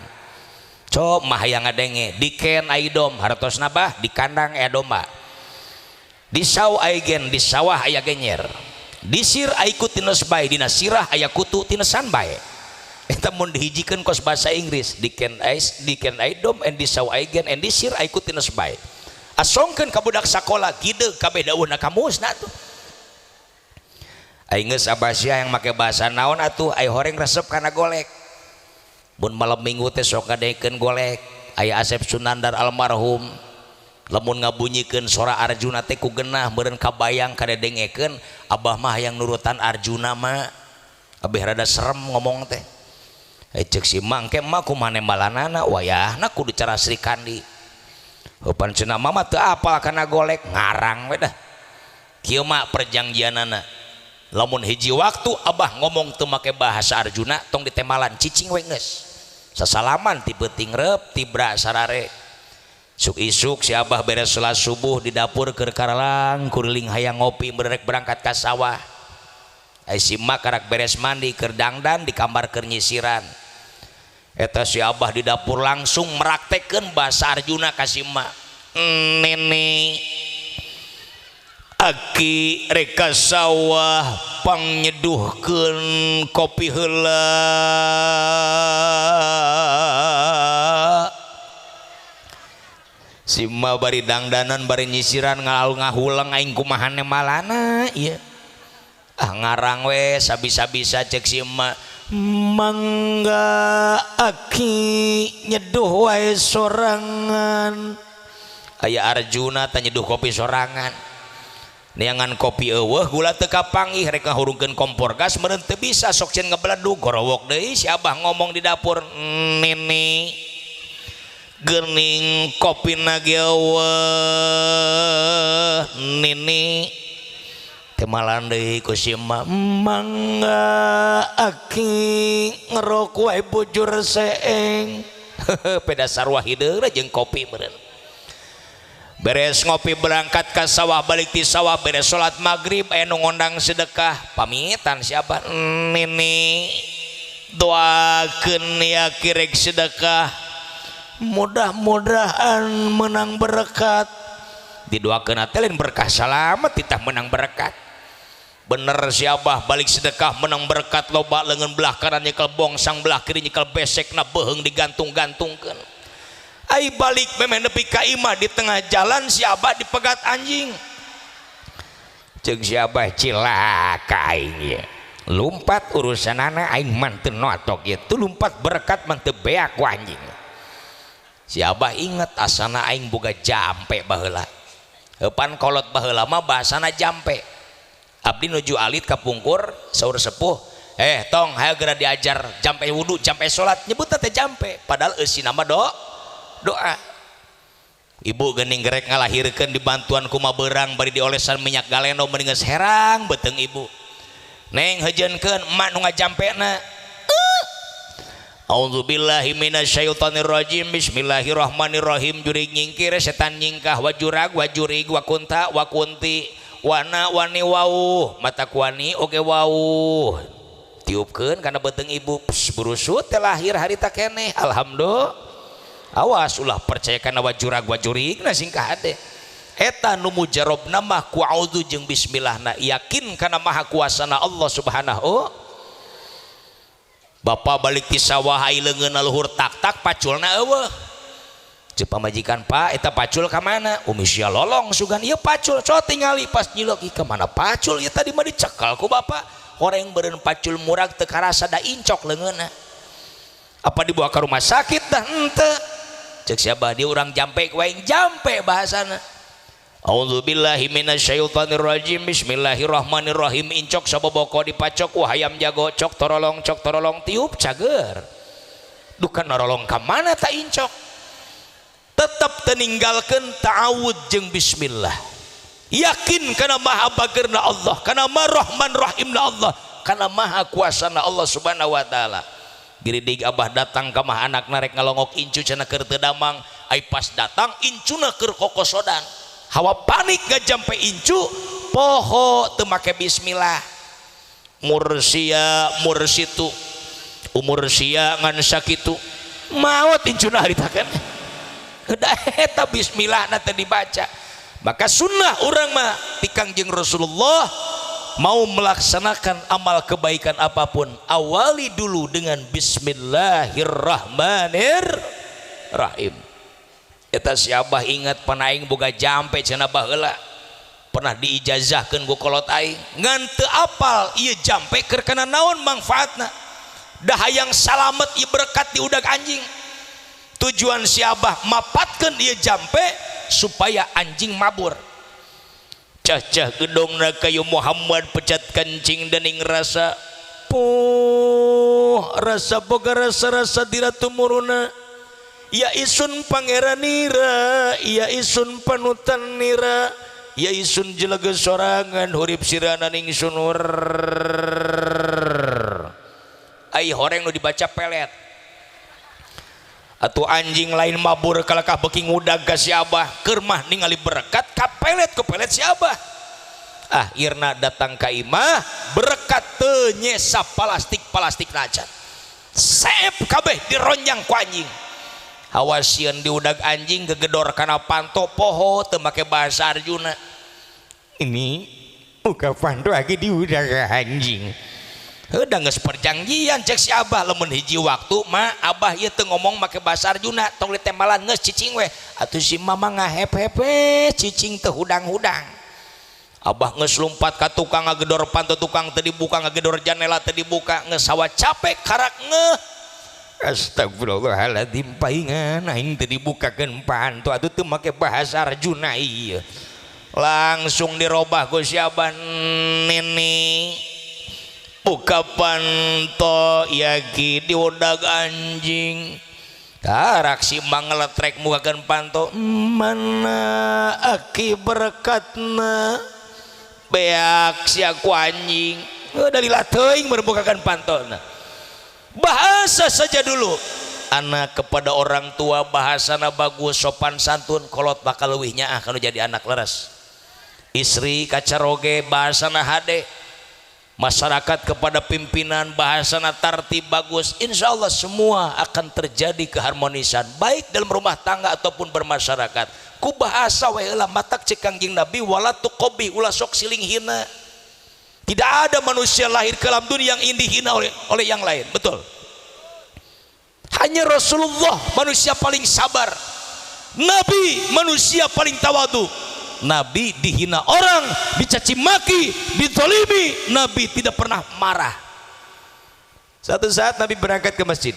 Cok mah hayang ngadenge, diken ai dom hartosna bah di kandang aya domba. Di saw aigen di sawah aya genyer. Disir aikut tinas bae dina sirah aya kutu tinesan bae. Eta mun dihijikeun kos bahasa Inggris diken dom and di saw aigen and disir aikut tinas bae. Asongkeun ka budak sakola gideug kabeh daunna kamusna tuh. Aing geus abasya yang make bahasa naon atuh ai horeng resep kana golek. Mun malam minggu teh sok ngadekeun golek, aya Asep Sunandar almarhum. Lamun ngabunyikeun sora Arjuna teh ku genah meureun kabayang kadedengekeun abah mah yang nurutan Arjuna mah abeh rada serem ngomong teh. Cek si mangke mah kumane malanana wayahna kudu cara Sri Kandi. Heupan cenah mama teu apal kana golek ngarang we dah. Kieu mah perjanjianana. Lamun hiji waktu abah ngomong teu make bahasa Arjuna tong ditemalan cicing we geus. Sasalaman ti beuting reup tibra sarare. Suk-isuk si abah beres salat subuh di dapur keur karalang kuriling hayang ngopi merek berangkat ka sawah. Ai si mak karak beres mandi keur dangdan di kamar keur nyisiran. Eta si abah di dapur langsung meraktekeun bahasa Arjuna ka si mak. Nene aki reka sawah pangnyeduhkeun kopi heula. Si ma bari dangdanan bari nyisiran ngahulang aing kumahane malana ieu. Ngarang we sabisa-bisa cek si ma. Mangga aki nyeduh wae sorangan. Aya Arjuna teh nyeduh kopi sorangan. Neangan kopi eueuh gula teu kapanggih rek ngahurungkeun kompor gas meureun teu bisa sok cenah ngebledug gorowok deui si abah ngomong di dapur. Nene gening kopi nagewa nini temalan deui ku si mak. Mangga aki ngerok wae bujur seeng. Peda sarua hideung jeung kopi meureun. Beres ngopi berangkat ka sawah balik ti sawah beres salat maghrib aya nu ngondang sedekah pamitan si abah. Nini doakeun ya kirek sedekah mudah-mudahan menang berkat. Didoakeun ate lain berkah salamet titah menang berkat. Bener si abah balik sedekah menang berkat loba leungeun belah kanan nyekel bongsang belah kiri nyekel besekna beheung digantung-gantungkeun. Ai balik memeh nepi ka imah di tengah jalan si abah dipegat anjing. Ceuk si abah cilaka aing ye. Lumpat urusanana aing mah teu notok ye. Tu lumpat berkat mah teu beak ku anjing. Si abah inget asana aing boga jampe baheula. Heupan kolot baheula mah bahasana jampe. Abdi nuju alit ka pungkur saur sepuh, tong hayu geura diajar jampe wudu jampe salat nyebut teh jampe padahal eusina mah doa. Ibu geuning gerek ngalahirkeun dibantuan ku mabeurang bari diolesan minyak galeno meuning geus herang beuteung ibu. Neng heujeunkeun emak nu ngajampena. A'udzubillahi minasyaitonirrajim. Bismillahirrahmanirrahim. Jurig nyingkir setan nyingkah wa jurag wa jurig wa kunta wa kunti wana wani wau mata kuani oge wau tiupkeun kana beteng ibu berusut teh lahir harita keneh alhamdulillah. Awas ulah percaya kana wajurag-wajurigna singkah ade eta nu mujarabna mah ku a'udzu jeung bismillahna yakin kana maha kuasana Allah subhanahu. Bapak balik ti sawah ai leungeunna luhur tak-tak paculna eueuh ceu pamajikan Pak eta pacul ka mana umi sia lolong sugan ieu pacul so tingali pas nyilok ka mana pacul ieu tadi mah dicekal ku bapak horeng beureun pacul murag teu karasa da incok leungeunna apa dibawa ka rumah sakit dah henteu cek si abah dia urang jampe wae jampe bahasana. A'udzubillahi minasyaitonir rajim. Bismillahirrahmanirrahim. Incok saboboko dipacok wahayam jago cok torolong tiup cager. Dukan narolong ka mana ta incok. Tetap teninggalkeun ta'awud jeung bismillah. Yakin kana maha bageurna Allah, kana maha rahman rahimna Allah, kana maha kuasana Allah subhanahu wa taala. Giridig abah datang ka mah anak narek ngalongok incu cenah keur teu damang, ai pas datang incuna keur kokosodan. Hawa panik ngajampe incu poho teu make bismillah mursia mursitu umur sia ngan sakitu maot incuna haritakeun da eta bismillah na teu dibaca. Maka sunnah urang mah ti Kangjeng Rasulullah mau melaksanakan amal kebaikan apapun awali dulu dengan bismillahirrahmanirrahim. Eta si abah ingat pernah aing boga jampe cenah baheula pernah diijazahkeun ku kolot aing ngan teu apal ieu jampe keur kana naon manfaatna dah hayang salamet ieu berkat di udag anjing. Tujuan si abah mapatkeun ieu jampe supaya anjing mabur. Cah-cah gedongna kayu Muhammad pecat kencing dening rasa rasa boga rasa-rasa diratu muruna. Ya isun pangeran nira, ya isun panutan nira, ya isun jelaga sorangan hurip sirana ning sunur. Ai horeng nu dibaca pelet. Atuh anjing lain mabur kalakah beuki ngudag ka si abah keur mah ningali berkat ka pelet ku pelet si abah. Akhirna datang ka imah berkat teu nyesa plastik najan. Seep kabeh dironjang ku anjing. Awasieun di udag anjing gegedor kana panto poho teu make bahasa Arjuna. Ini muka panto lagi di udag anjing. Heudah geus perjanjian cek si abah lamun hiji waktu mah abah ieu teu ngomong make bahasa Arjuna tong ditembalan geus cicing we atuh si mama ngahep-hepe cicing teu hudang-hudang. Abah geus lumpat ka tukang ngagedor panto tukang teu dibuka ngagedor jendela teu dibuka geus sawa capek karak ngeuh. Astagfirullahaladzim paingan aing teu dibukakeun panto atuh teu make bahasa Arjuna ieu. Langsung dirobah ku si abah nini buka panto yaki di udag anjing. Karak si mang ngeletrek mukakeun panto mana aki berkatna beak si aku anjing dari lateuing berbukakeun pantona. Bahasa saja dulu anak kepada orang tua bahasana bagus sopan santun kolot bakal leuwih nyaah kalau jadi anak leres. Istri kacaroge bahasana hade, masyarakat kepada pimpinan bahasana tartib bagus. Insya Allah semua akan terjadi keharmonisan baik dalam rumah tangga ataupun bermasyarakat. Ku bahasa wae heula matak cek Kangjeng Nabi wala tuqobi ulah sok siling hina. Tidak ada manusia lahir ke alam dunia yang dihina oleh yang lain, betul. Hanya Rasulullah manusia paling sabar, Nabi manusia paling tawadu. Nabi dihina orang, dicaci maki, ditolimi, Nabi tidak pernah marah. Satu saat Nabi berangkat ke masjid.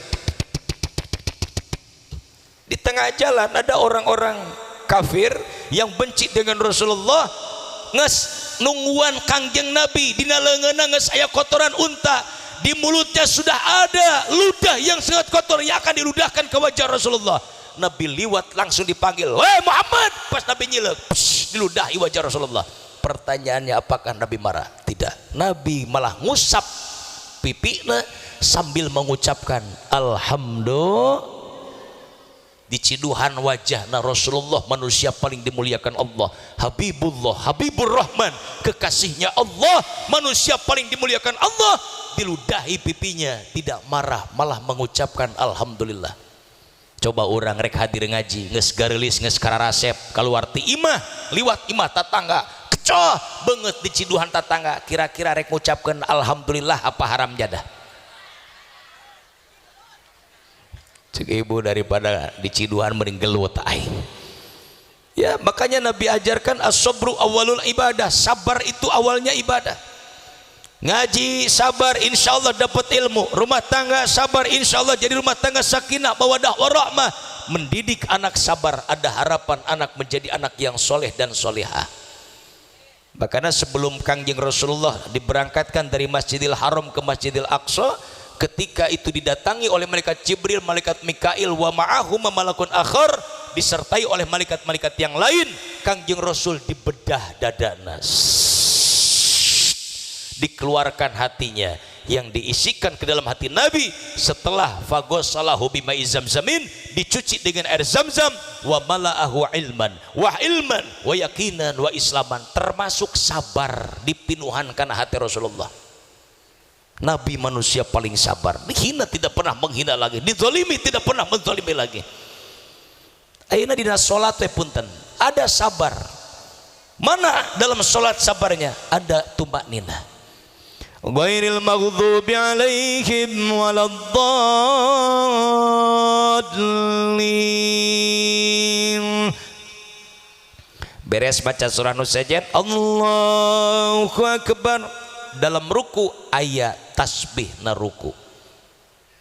Di tengah jalan ada orang-orang kafir yang benci dengan Rasulullah. Nges nungguan Kangjeng Nabi dina leungeunna geus aya kotoran unta, di mulutnya sudah ada ludah yang sangat kotor yang akan diludahkan ke wajah Rasulullah. Nabi liwat langsung dipanggil, "Weh Muhammad!" Pas Nabi nyilek, diludahi wajah Rasulullah. Pertanyaannya apakah Nabi marah? Tidak. Nabi malah ngusap pipina sambil mengucapkan alhamdulillah. diciduhan wajahna Rasulullah manusia paling dimuliakan Allah, Habibullah, Habibur Rahman, kekasihnya Allah, manusia paling dimuliakan Allah, diludahi pipinya tidak marah malah mengucapkan alhamdulillah. Coba orang rek hadir ngaji geus garelis geus kararasep keluar ti imah liwat imah tatangga kecoh banget diciduhan tatangga, kira-kira rek ngucapkeun alhamdulillah apa haram jadah? Cek ibu daripada diciduhan mending gelut aing. Ya makanya Nabi ajarkan as-sabru awalul ibadah, sabar itu awalnya ibadah. Ngaji sabar insyaallah dapat ilmu, rumah tangga sabar insyaallah jadi rumah tangga sakinah mawaddah warahmah, mendidik anak sabar ada harapan anak menjadi anak yang soleh dan solehah. Makanya sebelum Kangjeng Rasulullah diberangkatkan dari Masjidil Haram ke Masjidil Aqsa, ketika itu didatangi oleh malaikat Jibril, malaikat Mikail, wa ma'ahum malakun akhar, disertai oleh malaikat-malaikat yang lain, Kangjeng Rasul dibedah dadana, dikeluarkan hatinya, yang diisikan ke dalam hati Nabi setelah fagosalahu bimai zamzamin, dicuci dengan air zamzam, wa mala'ahu ilman wa ilman wa yakinan wa islaman, termasuk sabar dipinuhankan hati Rasulullah. Nabi manusia paling sabar, dihina tidak pernah menghina lagi, dizalimi tidak pernah menzalimi lagi. Ayeuna dina salat teh punten ada sabar. Mana dalam salat sabarnya? Ada tumakninah. Ghairil maghdubi alaihim waladdallin. Beres baca surah Nus-Sajdah, Allahu akbar. Dalam ruku ayat tasbih na ruku.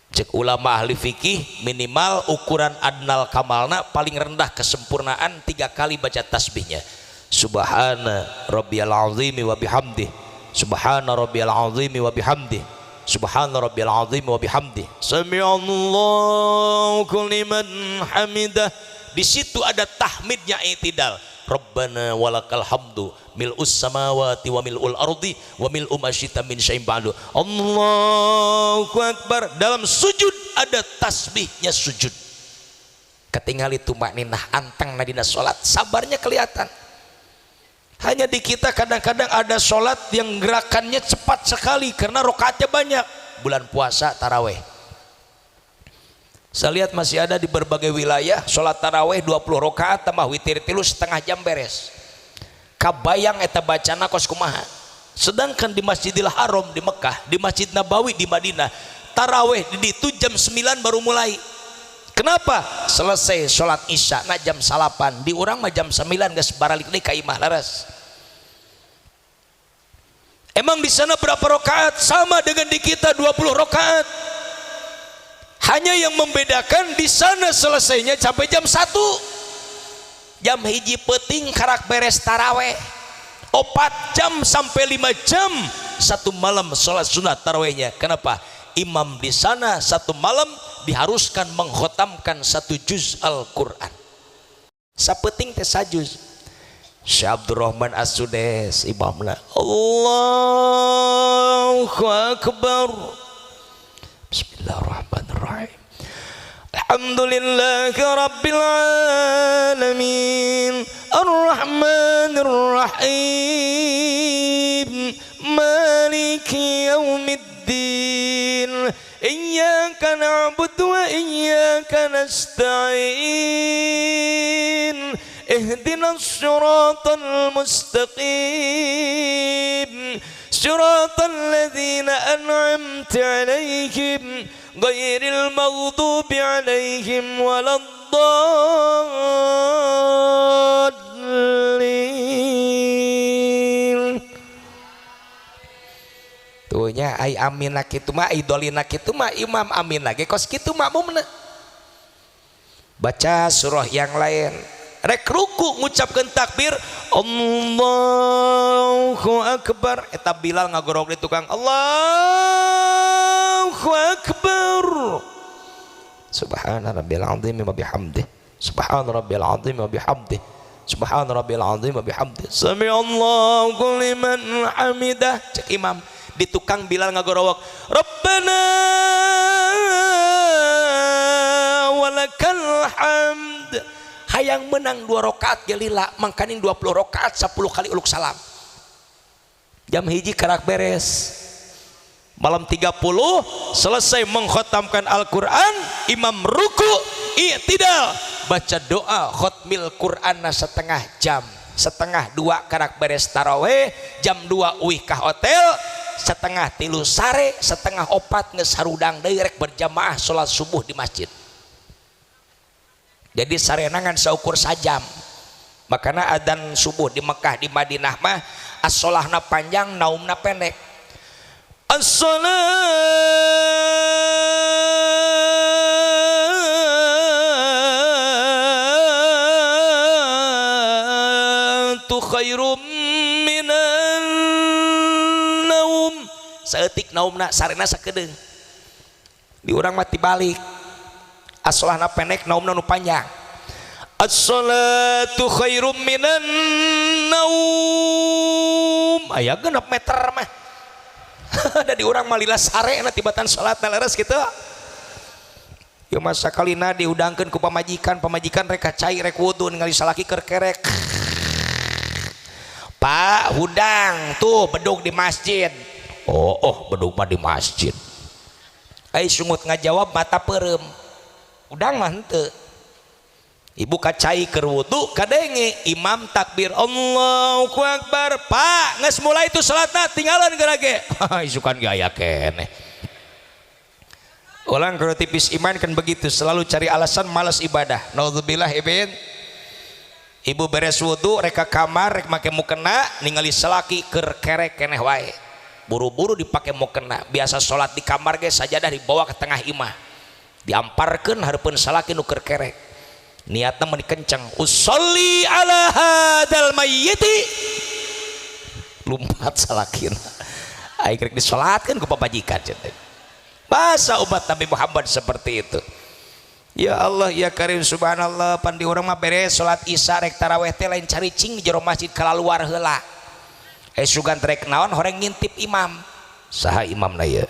Cek ulama ahli fikih minimal ukuran adnal kamalna paling rendah kesempurnaan 3 kali baca tasbihnya. Subhana rabbiyal azimi wa bihamdih, subhana rabbiyal azimi wa bihamdih, subhana rabbiyal azimi wa bihamdih, sami'allahu liman hamidah. Di situ ada tahmidnya i'tidal. Rabbana walakal hamdu mil'us samawati wa mil'ul ardi wa mil'u ma syi'ta min syai'in ba'du. Allahu akbar. Dalam sujud ada tasbihnya sujud. Ketinggali tumakninah anteng nadina salat, sabarnya kelihatan. Hanya di kita kadang-kadang ada salat yang gerakannya cepat sekali karena rakaatnya banyak. Bulan puasa taraweh, saya lihat masih ada di berbagai wilayah sholat taraweh 20 rakaat tambah witir tilu setengah jam beres. Kabayang eta bacana kos kumaha. Sedangkan di Masjidil Haram di Mekah, di Masjid Nabawi di Madinah, taraweh di itu jam 9 baru mulai. Kenapa? Selesai sholat isya na jam 8, di urang mah jam 9 geus baralik deui ka imah laras. Emang di sana berapa rakaat? Sama dengan di kita 20 rakaat. Hanya yang membedakan di sana selesainya sampai jam 1. Jam hiji peuting karak beres taraweh. 4 jam sampai 5 jam satu malam sholat sunat tarawehnya. Kenapa? Imam di sana satu malam diharuskan mengkhotamkan 1 juz Al-Quran. Sapeuting teh sajuz. Syekh Abdurrahman As-Sudes imamna. Allahu akbar. Bismillahirrahmanirrahim. Alhamdulillahi rabbil alamin, arrahmanir rahim, maliki yaumiddin, iyyaka na'budu wa iyyaka nasta'in, ihdinas siratal mustaqim, siratal ladzina an'amta 'alaihim ghairil maghdubi 'alaihim waladdallin. Tuhnya ai aminna kitu mah idolina kitu mah imam amin lagi kos kitu makmumna. Baca surah yang lain rek ruku ngucapkeun takbir Allahu akbar, eta Bilal ngagorok di tukang Allahu akbar. Subhana rabbil azim wa bihamdih, subhana rabbil azim wa bihamdih, subhana rabbil azim wa bihamdih, sami'allahu liman hamidah. Cek imam di tukang Bilal ngagorok Rabbana walakal hamd. hayang menang 2 rakaat ge lila mangkanin 20 rakaat 10 kali uluk salam jam hiji karak beres malam 30 selesai mengkhatamkan Al-Quran imam ruku i'tidal baca doa khotmil Qur'anna setengah jam setengah 2 karak beres taraweh jam 2 uih ka hotel setengah 3 sare setengah 4 geus harudang deui rek berjamaah salat subuh di masjid. Jadi sarenangan saukur sajam. Makana adzan subuh di Mekah di Madinah mah as-sholahna panjang naumna pendek. As-sholatu khairum minan naum. Saeutik naumna sarena sakedeung. Di urang mati balik. As-sholahna pendek naumna nu panjang. As-sholatu khairum minan naum. Aya 6 meter mah. Da di urang mah lila sare na tibatan salatna leres kitu. Ieu mah sakalina diudangkeun ku pamajikan rek cai rek wudu ningali salaki keur kerek. Pak hudang tuh bedug di masjid. Oh bedug mah di masjid. Ai sungut ngajawab mata peureum. Udang mah henteu. Ibu kacai keur wudu kadenge imam takbir Allahu akbar. Pak geus mulai itu salatna tinggalan gerage. Isukan gaya keneh. Ulang kalau tipis iman kan begitu selalu cari alasan malas ibadah. Naudzubillah ibin. Ibu beres wudu rek ka kamar rek make mukena ningali salaki keur kerek keneh wae. Buru-buru dipake mukena. Biasa salat di kamar ge sajadah dibawa ke tengah imah. Diamparkeun hareupeun salaki nu keur kerek. Niatna meni kenceng. Usolli ala hadal mayyiti. Lumpat salakina. Ai rek disolatkeun ku papajikan cenah. Bahasa umat Nabi Muhammad seperti itu. Ya Allah ya Karim subhanallah pan di urang mah beres salat Isya rek tarawih teh lain cari cing di jero masjid kalaluar heula. Sugan rek naon horeng ngintip imam. Saha imamna ieu?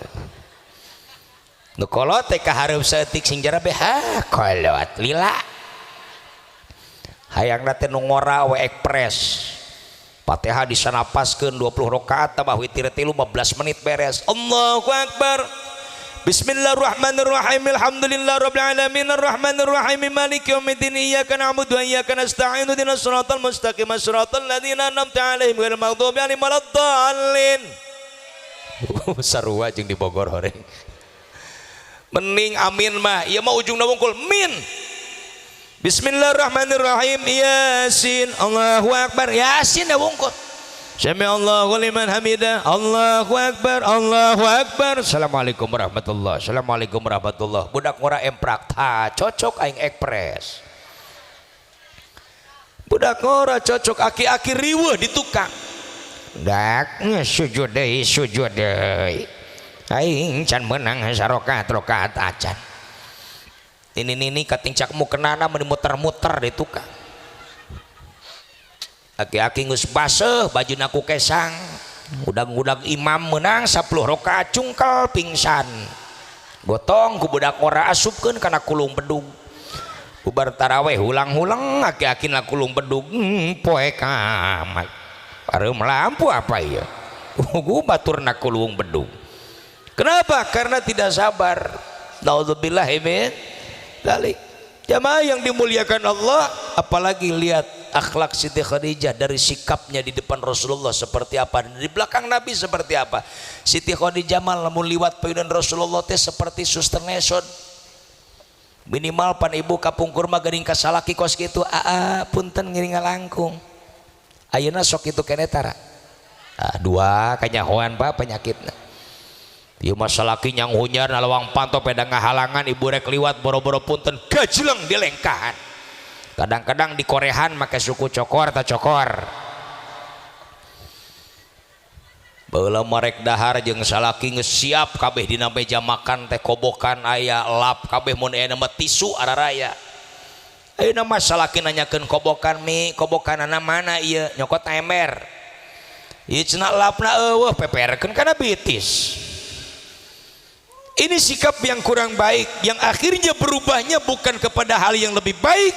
Nu kolot teh ka hareup saeutik sing jara beh kolot lila. Hayangna teh nu ngora we ekpres. Fatihah disanapaskeun 20 rakaat tambah witir 15 menit beres. Allahu akbar. Bismillahirrahmanirrahim. Alhamdulillahirabbil alamin arrahmanir rahim maliki yaumiddin iyyaka na'budu wa iyyaka nasta'in ihdinas siratal mustaqim siratal ladzina an'amta 'alaihim ghairil maghdubi 'alaihim waladdallin. Sarua jeung di Bogor horeng. Mending amin mah ieu mah ujungna wungkul min. Bismillahirrahmanirrahim. Yasin. Allahu akbar. Yasin da wungkul. Sami Allahu liman hamidah. Allahu akbar. Allahu akbar. Assalamualaikum warahmatullahi. Assalamualaikum warahmatullahi. Budak ngora emprak ta cocok aing ekpres. Budak ngora cocok aki-aki riweuh di tukang. Dak sujud deui sujud deui. Aing can menang sarokat acan. Ini katingcak mukenana meni muter-muter di tukang. Aki-aki geus baseuh bajuna ku kesang. Udag-udag imam menang 10 rakaat cungkel pingsan. Gotong ku budak ora asupkeun kana kulung bedug. Bubar taraweh ulang-ulang aki-aki na kulung bedug poe kamat. Pareuh lampu apa ieu? Ku baturna kulung bedug. Kenapa? Karena tidak sabar. Naudzubillah min dzalik. Jamaah yang dimuliakan Allah, apalagi lihat akhlak Siti Khadijah dari sikapnya di depan Rasulullah seperti apa dan di belakang Nabi seperti apa. Siti Khadijah mah lamun liwat payunan Rasulullah teh seperti suster neson. Minimal pan ibu kapungkur mah geuning ka salaki kos kitu, punten ngiring ngalangkung. Ayeuna sok kitu keneh tara. Dua kanyahoan Pak penyakitna. Ieu masalaki nyang hunyar nalawang panto peda ngahalangan ibu rek liwat boro-boro punten gajleng di lengkahan. Kadang-kadang di korehan make suku cokor ta cokor. Baheula marek dahar jeung salaki geus siap kabeh dina meja makan teh kobokan aya lap kabeh mun aya mah tisu araraya. Ayeuna mah salaki nanyakeun kobokan mi kobokanana mana ieu nyokot ember. Ieu cenah lapna eueuh peperkeun kana bitis. Ini sikap yang kurang baik yang akhirnya berubahnya bukan kepada hal yang lebih baik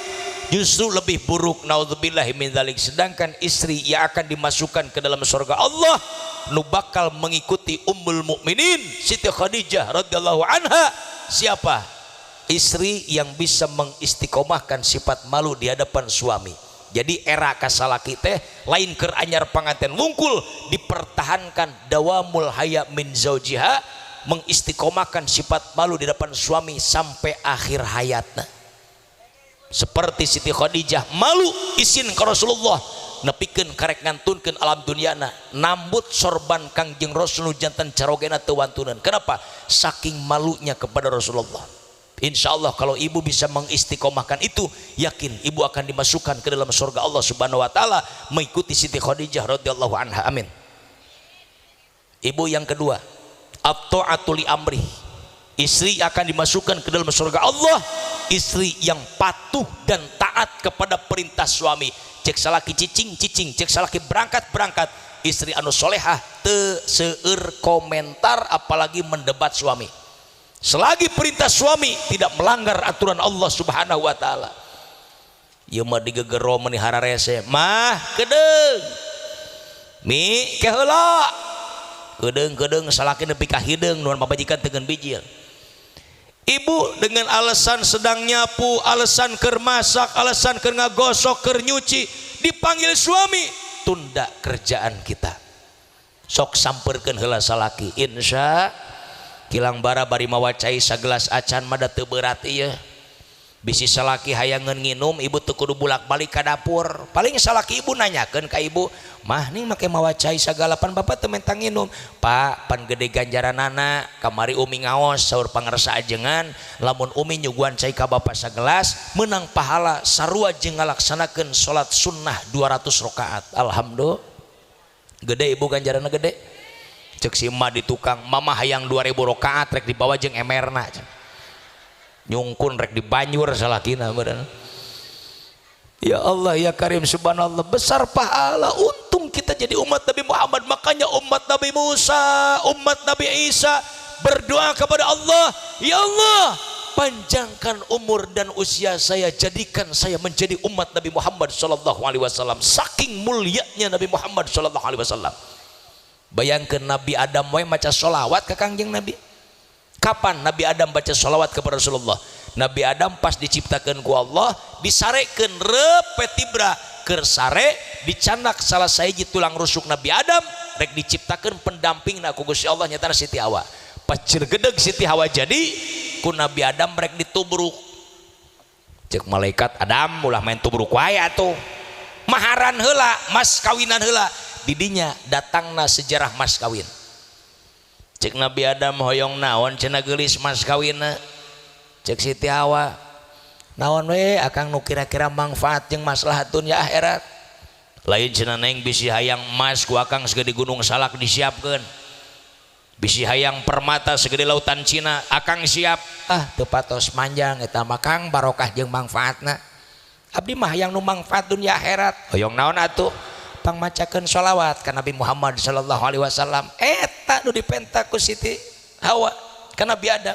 justru lebih buruk, naudzubillahi min dzalik. Sedangkan istri yang akan dimasukkan ke dalam surga Allah nu bakal mengikuti Ummul Mukminin Siti Khadijah radhiyallahu anha. Siapa? Istri yang bisa mengistiqomahkan sifat malu di hadapan suami. Jadi era kasalaki teh lain keur anyar panganten wungkul, dipertahankan dawamul haya min zaujiha, mengistiqomahkan sifat malu di depan suami sampai akhir hayatna. Seperti Siti Khadijah malu isin ke Rasulullah nepikeun karek ngantunkeun alam dunyana, nambut sorban Kangjeng Rasul jantan carogena teu wantuneun. Kenapa? Saking malunya kepada Rasulullah. Insya Allah kalau ibu bisa mengistiqomahkan itu, yakin ibu akan dimasukkan ke dalam surga Allah Subhanahu wa taala mengikuti Siti Khadijah radhiyallahu anha. Amin. Ibu yang kedua, at-ta'atu li amri. Istri akan dimasukkan ke dalam surga Allah, istri yang patuh dan taat kepada perintah suami. Cek salaki cicing, cek salaki berangkat. Istri anu solehah teu seueur komentar apalagi mendebat suami. Selagi perintah suami tidak melanggar aturan Allah Subhanahu wa taala. Ieu mah digegero meuni hararese, mah kedeung. Mi ke heula. Kedeung salaki nepi ka hideung nuhun pamajikan teukeun bijil. Ibu dengan alasan sedang nyapu, alasan keur masak, alasan keur ngagosok, keur nyuci, dipanggil suami, tunda kerjaan kita. Sok sampeurkeun heula salaki. Insya kilang bara bari mawacai sagelas acan mah da teu berat ieu. Bisi salaki hayangeun nginum, ibu teu kudu bulak-balik ka dapur. Paling salaki ibu nanyakeun ka ibu, "Mah ning make mawacai sagala pan bapak teu mentang nginum." "Pak, pan gede ganjaranana, kamari umi ngaos saur pangarsa ajengan, lamun umi nyuguhan cai ka bapak sagelas, meunang pahala sarua jeung ngalaksanakeun salat sunnah 200 rakaat." Alhamdulillah. Gede ibu ganjaranna gede. Cek si emak di tukang, "Mama hayang 2000 rakaat rek dibawa jeung emerna." Nyungkun rek di banyur salakina bener. Ya Allah ya Karim subhanallah, besar pahala. Untung kita jadi umat Nabi Muhammad. Makanya umat Nabi Musa, umat Nabi Isa berdoa kepada Allah, "Ya Allah, panjangkan umur dan usia saya, jadikan saya menjadi umat Nabi Muhammad sallallahu alaihi wasallam." Saking mulianya Nabi Muhammad sallallahu alaihi wasallam. Bayangkan Nabi Adam moe maca sholawat ke Kangjeng Nabi. Kapan Nabi Adam baca sholawat kepada Rasulullah? Nabi Adam pas diciptakan ku Allah, disarekeun repetibra keur sare, dicanak salah sahiji tulang rusuk Nabi Adam, rek diciptakan pendampingna ku Gusti Allah nyata Siti Hawa. Pas cirgedeg Siti Hawa jadi ku Nabi Adam rek ditubruk. Cek malaikat, "Adam ulah main tubruk wae atuh. Maharan heula, mas kawinan heula." Didinya datangna sejarah mas kawin. Cek Nabi Adam hoyong naon cenah geulis mas kawinna. Cek Siti Hawa, "Naon we akang nu kira-kira manfaat jeung maslahat dunya akhirat?" Lain cenah neng bisi hayang emas ku akang segede gunung salak disiapkeun. Bisi hayang permata segede lautan Cina akang siap. "Ah teu patos manjang eta mah Kang, barokah jeung manfaatna. Abdi mah hayang nu manfaat dunya akhirat." "Hoyong naon atuh?" "Pangmacakeun sholawat ka Nabi Muhammad sallallahu alaihi wasallam." Eta nu dipenta ku Siti Hawa ka Nabi Adam.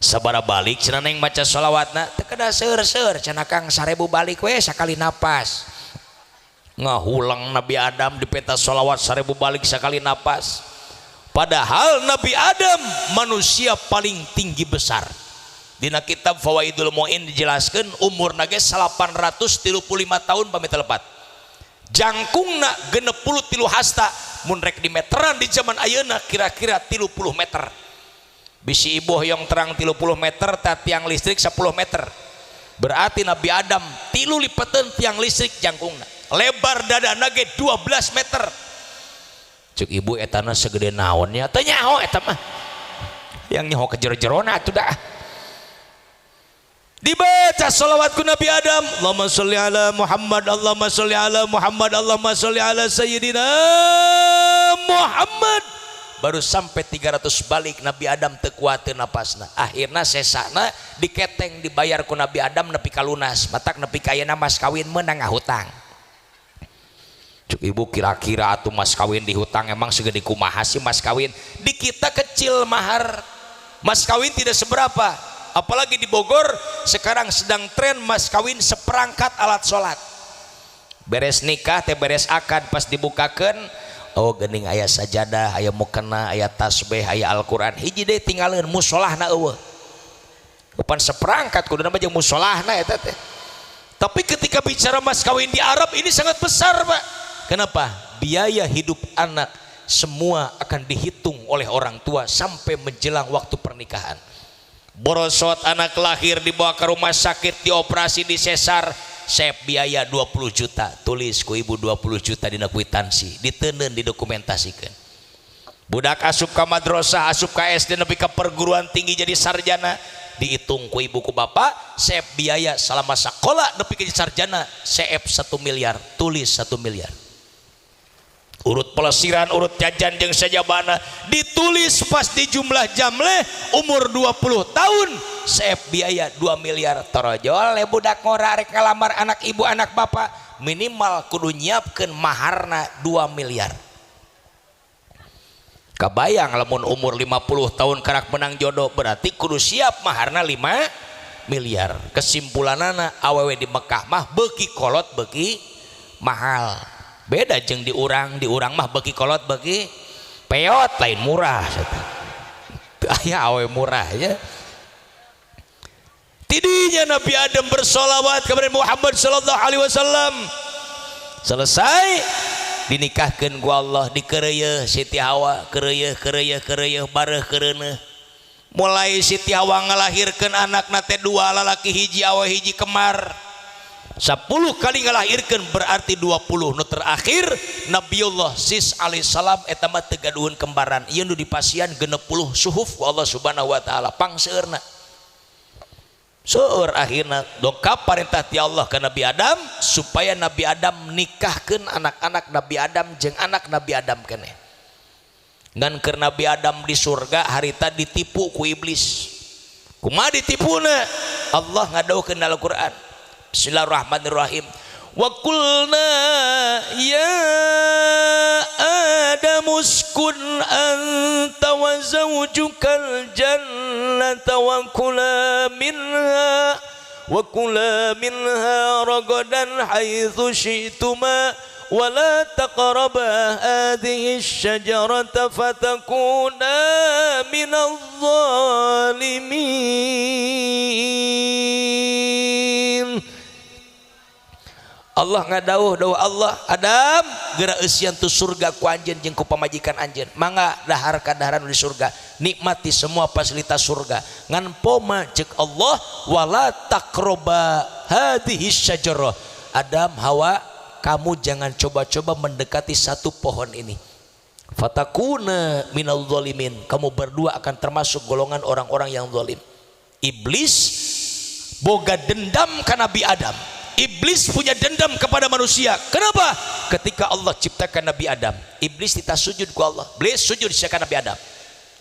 Sabara balik cenah neng maca sholawatna teu kada seueur-seueur, cenah Kang 1000 balik we sakali napas. Ngahulang Nabi Adam dipenta sholawat 1000 balik sakali napas. Padahal Nabi Adam manusia paling tinggi besar. Dina kitab Fawaidul Mu'in dijelaskeun umurna ge 835 tahun pami telepat. Jangkungna 63 hasta, mun rek di meteran di zaman ayeuna kira-kira 30 meter. Bisi ibu yang terang 30 meter, tiang listrik 10 meter. Berarti Nabi Adam 3 lipeteun tiang listrik jangkungna. Lebar dadana ge 12 meter. Cek ibu etana segede naonnya? Teu nyaho eta mah. Yang nyaho ke jero-jerona atuh dah. Dibaca salawat ku Nabi Adam, Allahumma sholli ala Muhammad, Allahumma sholli ala Muhammad, Allahumma sholli ala Sayyidina Muhammad. Baru sampai 300 balik Nabi Adam teu kuateun napasna. Akhirna sesana diketeng dibayar ku Nabi Adam nepi ka lunas. Matak nepi ka ayeuna mas kawin meunang ngahutang. Cuk ibu kira-kira atuh mas kawin dihutang emang segede kumaha sih mas kawin? Di kita kecil mahar. Mas kawin tidak seberapa. apalagi di Bogor sekarang sedang tren mas kawin seperangkat alat sholat. Beres nikah teh beres akad pas dibukakan, oh geuning aya sajadah, aya mukena, aya tasbih, aya Al-Qur'an, hiji deui tinggalin musolahna eueuh. Bukan seperangkat kudu nama jeung musolahna eta teh. Tapi ketika bicara mas kawin di Arab ini sangat besar, Pak. Kenapa? Biaya hidup anak semua akan dihitung oleh orang tua sampai menjelang waktu pernikahan. Borosot anak lahir dibawa ke rumah sakit, dioperasi, disesar, sep biaya 20 juta, tulis ku ibu 20 juta dina kwitansi, diteuneun didokumentasikan. Budak asup ka madrasah, asup ka SD nepi ka perguruan tinggi jadi sarjana, dihitung ku ibu ku bapak, sep biaya selama sekolah nepi ka sarjana, sep 1 miliar, tulis 1 miliar. Urut pelesiran, urut jajan jeung sajabana ditulis pas di jumlah jamleh umur 20 tahun sep biaya 2 miliar. Torojol budak ngora rek ngalamar anak ibu anak bapak minimal kudu nyiapkeun maharna 2 miliar. Kabayang lamun umur 50 tahun karak menang jodoh berarti kudu siap maharna 5 miliar. Kesimpulanana awewe di Mekah mah beuki kolot beuki mahal. Beda jeung di urang mah bagi kolot bagi peot lain murah. Aya awe murah ya. Tidinya Nabi Adam bersolawat kepada Muhammad sallallahu alaihi wasallam. Selesai dinikahkeun ku Allah, dikeureueuh Siti Hawa, keureueuh bareuh keureuneuh. Mulai Siti Hawa ngalahirkeun anakna teh 2 lalaki hiji awe hiji kemar. 10 kali ngalahirkan berarti 20. Nu terakhir Nabiullah Sis alaihissalam eta mah teu gaduhun kembaran. Ieu nu dipasian 60 suhuf ku Allah Subhanahu wa taala pangseurna. Seueur akhirna dongkap perintah ti Allah ke Nabi Adam supaya Nabi Adam nikahkeun anak-anak Nabi Adam jeung anak Nabi Adam keneh. Ngan keur Nabi Adam di surga harita ditipu ku iblis. Kumaha ditipuna? Allah ngadaukeun dalam Al-Qur'an. Bismillahirrahmanirrahim. Wa qulna ya Adam uskun anta wa zawjukal jannata wa kula minha ragadan haitsu syi'tuma wa la taqraba hadhihi asy-syajarata fatakuna minadh dhalimin. Allah ngadauh dawa Allah Adam geura eusian tu surga ku anjeun jeung ku pamajikan anjeun mangga dahar ka daharan di surga nikmati semua fasilitas surga ngan poma ceuk Allah wala taqroba hadhihi syajarah. Adam Hawa kamu jangan coba-coba mendekati satu pohon ini, fatakuna minal zalimin, kamu berdua akan termasuk golongan orang-orang yang zalim. Iblis boga dendam ke Nabi Adam. Iblis punya dendam kepada manusia. Kenapa? Ketika Allah ciptakan Nabi Adam, iblis kita sujud ku Allah. Iblis sujud siakan Nabi Adam.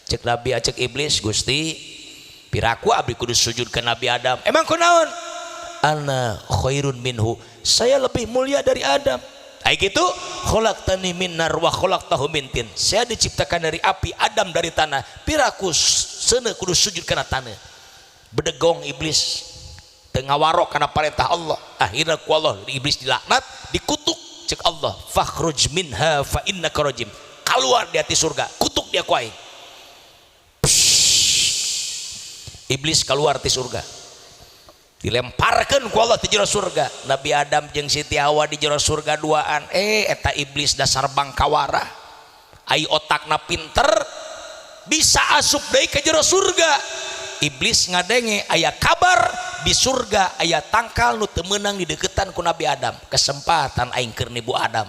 Cek Nabi cek iblis, Gusti, piraku abdi kudu sujud ke Nabi Adam. Emang kunaon? Ana khairun minhu. Saya lebih mulia dari Adam. Ai gitu, khalaqtani min nar wa khalaqtahu min tin. Saya diciptakan dari api, Adam dari tanah. Piraku seuneu kudu sujud kana tanah. Bedegong iblis. Ngawarok karena perintah Allah. Akhirnya ku Allah iblis dilaknat, dikutuk cek Allah, fakhruj minha fa innaka rajim. Keluar di hati surga, kutuk dia ku aing. Iblis keluar di surga. Dilemparkeun ku Allah di jero surga. Nabi Adam jeung Siti Hawa di jero surga duaan. Eta iblis dasar bangkawara. Ai otakna pinter, bisa asup deui ke jero surga. Iblis ngadenge aya kabar di surga aya tangkal nu teu meunang dideukeutan ku Nabi Adam. Kesempatan aing keur nibu Adam.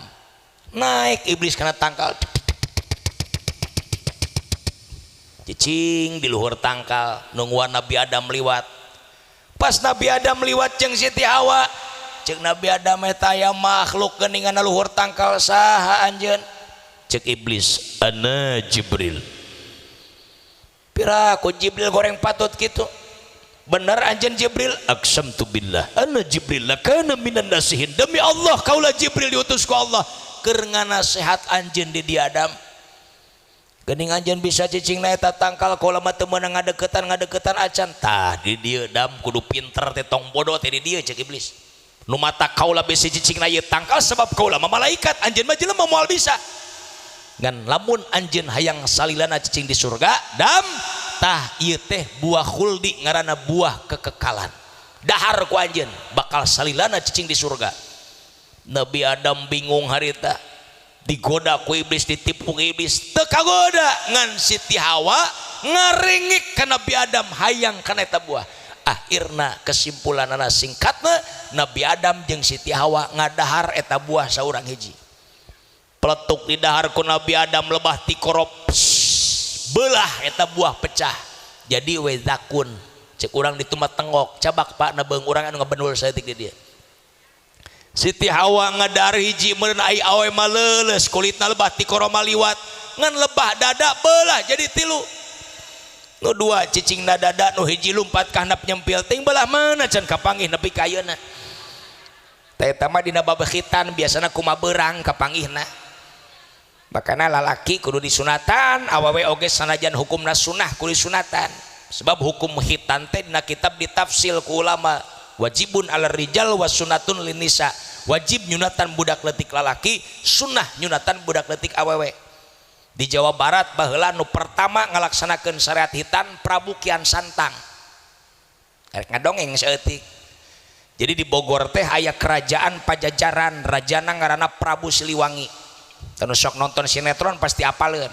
Naik iblis kana tangkal. Cicing di luhur tangkal nungguan Nabi Adam liwat. Pas Nabi Adam liwat jeung Siti Hawa, ceuk Nabi Adam eta aya makhluk geuningan luhur tangkal saha anjeun? Ceuk iblis, ana Jibril. Piraku Jibril goreng patut gitu. Bener anjeun Jibril? Aqsamtu billah ana Jibril lakana minan nasihin. Demi Allah kaulah Jibril diutus ku Allah keur nganasehat anjeun di dia Adam. geuning anjeun bisa cicingna eta tangkal kaula mah teu meunang ngadeukeutan acan tah di dieu dam kudu pinter teh tong bodoh teh di dieu cek iblis nu mata kaula bisa cicingna ieu tangkal sebab kaula mah malaikat anjeun mah jelema moal bisa ngan lamun anjeun hayang salilana cicing di surga dam tah ieu teh buah khuldi ngaranna buah kekekalan dahar ku anjeun bakal salilana cicing di surga. Nabi Adam bingung harita digoda ku iblis ditipu ku iblis teu kagoda ngan Siti Hawa ngaringik ka Nabi Adam hayang kana eta buah. Akhirna kesimpulanana singkatna Nabi Adam jeung Siti Hawa ngadahar eta buah saurang hiji. Peletuk di dahar ku Nabi Adam lebah ti korop belah eta buah pecah jadi we zakun cek urang ditu mah tengok cabak Pak na beung urang anu ngabenul saeutik di dieu. Siti Hawa ngadar hiji meureun ai awe mah leuleus kulitna lebah ti koroma liwat ngan lebah dada belah jadi tilu nu dua cicingna dada nu hiji lumpat ka handap nyempil ting belah mana can kapanggih nepi ka ayeuna teh eta mah dina babeukitan biasana kumaha beurang kapanggihna makana lalaki kudu disunatan awewe oge sanajan hukumna sunnah kudu disunatan sebab hukum khitan teh dina kitab ditafsil ku ulama wajibun ala rijal wa sunnatun linisa wajib nyunatan budak leutik lalaki sunnah nyunatan budak leutik awewe. Di Jawa Barat baheula nu pertama ngalaksanakeun syariat hitan Prabu Kian Santang erek ngadongeng saeutik. Jadi di Bogor teh aya kerajaan Pajajaran rajana ngaranna Prabu Siliwangi tanu sok nonton sinetron pasti apaleun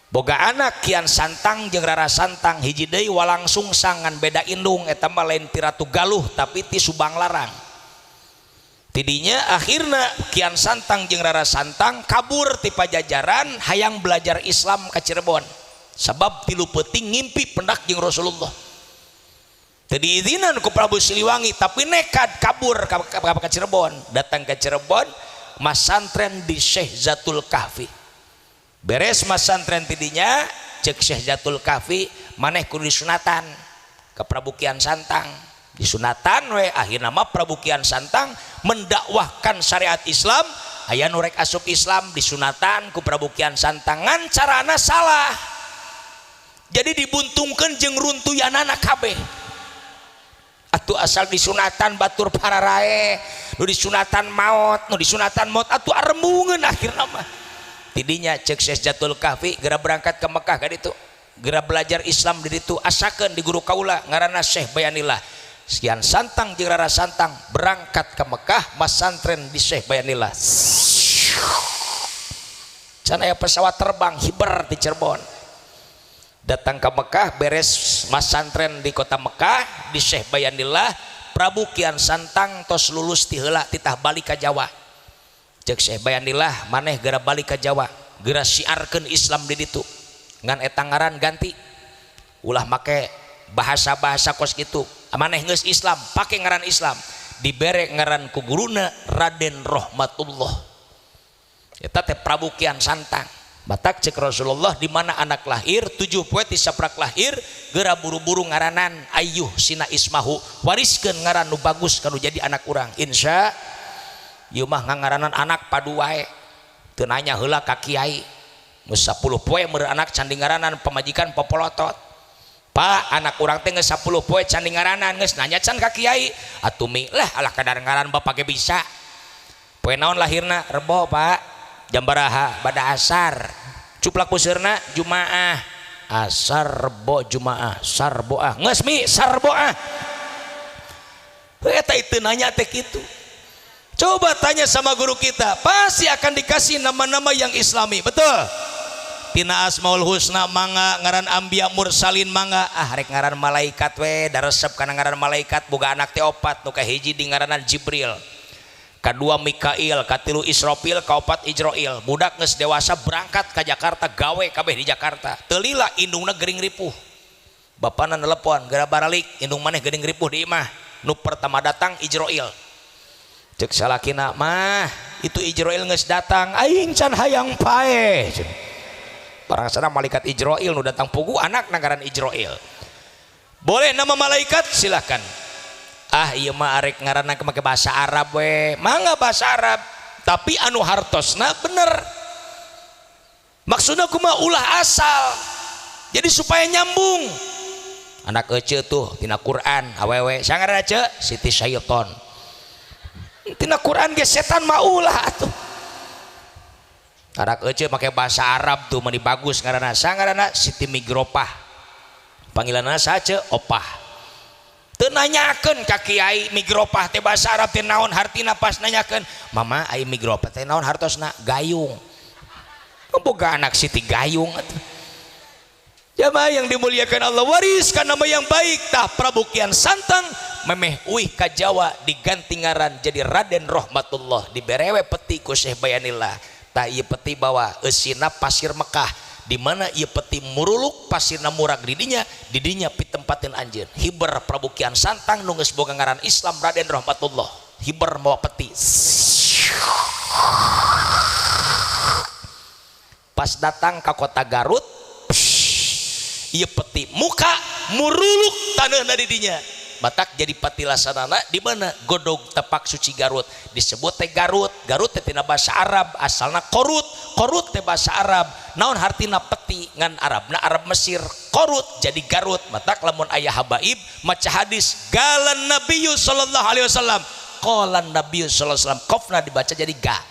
boga anak Kian Santang jeung Rara Santang hiji deui walang sungsang ngan beda indung eta mah lain ti Ratu Galuh tapi ti Subang Larang. Tidinya akhirna Kian Santang jeung Rara Santang kabur ti Pajajaran hayang belajar Islam ka Cirebon sabab tilu peuting ngimpi pendak jeung Rasulullah. Teu diizinan ku Prabu Siliwangi tapi nekat kabur ka Cirebon datang ke Cirebon masantren di Syekh Zatul Kahfi. Beres masantren tidinya cek Syekh Zatul Kahfi maneh kudu disunatan ke Prabu Kian Santang disunatan we akhirna mah Prabu Kian Santang mendakwahkan syariat Islam aya nu rek asup Islam disunatan ku Prabu Kian Santang ngan carana salah jadi dibuntungkeun jeung runtuyanana kabeh atuh asal disunatan batur pararae nu disunatan maot atuh arembungeun akhirna mah. Tidinya cek Syekh Zatul Kahfi geura berangkat ke Mekah ka ditu geura belajar Islam di ditu asakeun di guru kaula ngaranna Syekh Bayanillah. Kian Santang jeung Rara Santang berangkat ke Mekah masantren di Syekh Bayanillah can aya pesawat terbang hiber di Cirebon datang ke Mekah beres masantren di kota Mekah di Syekh Bayanillah Prabu Kian Santang tos lulus ti heula titah balik ka Jawa. Cek Syekh Bayanillah maneh geura balik ka Jawa geura syiarkeun Islam di ditu ngan eta ngaran ganti ulah make bahasa-bahasa kos kitu maneh geus Islam pake ngaran Islam dibere ngaran ku guruna Raden Rahmatullah eta teh Prabu Kian Santang. Batak cek Rasulullah di mana anak lahir 7 poe ti saprak lahir geura buru-buru ngaranan Ayyuh Sina Ismahu wariskeun ngaran nu bagus kanu jadi anak urang insya ieu mah ngangaranan anak padu wae teu nanya heula ka kiai geus 10 poe meureun anak candi ngaranan pamajikan popolotot Pak anak urang teh geus 10 poe candi ngaranan geus nanya can ka kiai atuh mi lah alah kadar ngaran bapak ge bisa poe naon lahirna Rebo Pak jam baraha bada asar cuplak puseurna Jumaah asar Rebo Jumaah sarboah geus mi sarboah eta itu nanya teh kitu. Coba tanya sama guru kita, pasti akan dikasih nama-nama yang islami, betul? Tina Asmaul Husna mangga ngaran Ambia Mursalin mangga rek ngaran malaikat we daresep kana ngaran malaikat boga anak teh 4 nu kahiji di ngaranan Jibril kadua Mikail katilu Israfil kaopat Ijrail budak geus dewasa berangkat ka Jakarta gawe kabeh di Jakarta teu lila indungna gering ripuh bapana nelepon geura baralik indung maneh gering ripuh di imah nu pertama datang Ijrail cek salakina mah itu Ijrail geus datang aing can hayang pae barang sana malaikat Ijrail nu datang pugu anak nagaran Ijrail boleh nama malaikat silahkan iya mah arek ngaranna make bahasa Arab we mangga bahasa Arab tapi anu hartosna bener maksudnya kumaha ulah asal jadi supaya nyambung anak ece tuh tina Quran awewe sangar aja Siti Syaiton tina Quran ge setan mah ulah atuh anak ece make bahasa Arab tuh meni bagus ngaranna sangarana Siti Migropah panggilanna sace opah teu nanyakeun ka Kiai Migropah teh bahasa Arab teh naon hartina pas nanyakeun mama ai Migropah teh naon hartosna gayung boga anak Siti gayung atuh jamaah yang dimuliakan Allah wariskan nama yang baik tah Prabu Kian Santang memeh uih ka Jawa diganti ngaran jadi Raden Rahmatullah diberewe peti ku Syekh Bayanillah tah ieu peti bawa eusina pasir Mekah di mana ieu peti muruluk pasirna murag didinya pitempatin anjeun hiber Prabu Kian Santang nu geus boga ngaran Islam Raden Rahmatullah hiber mawa peti pas datang ke kota Garut ieu peti muka muruluk taneuhna didinya batak jadi pati lasanana di mana godog tepak suci Garut disebut teh Garut teh tina bahasa Arab asalna korut teh bahasa Arab naon hartina peti ngan Arabna Arab Mesir korut jadi Garut batak lamun aya habaib maca hadis galan Nabiyyu sallallahu alaihi wasallam qalan Nabiyyu sallallahu alaihi wasallam qafna dibaca jadi ga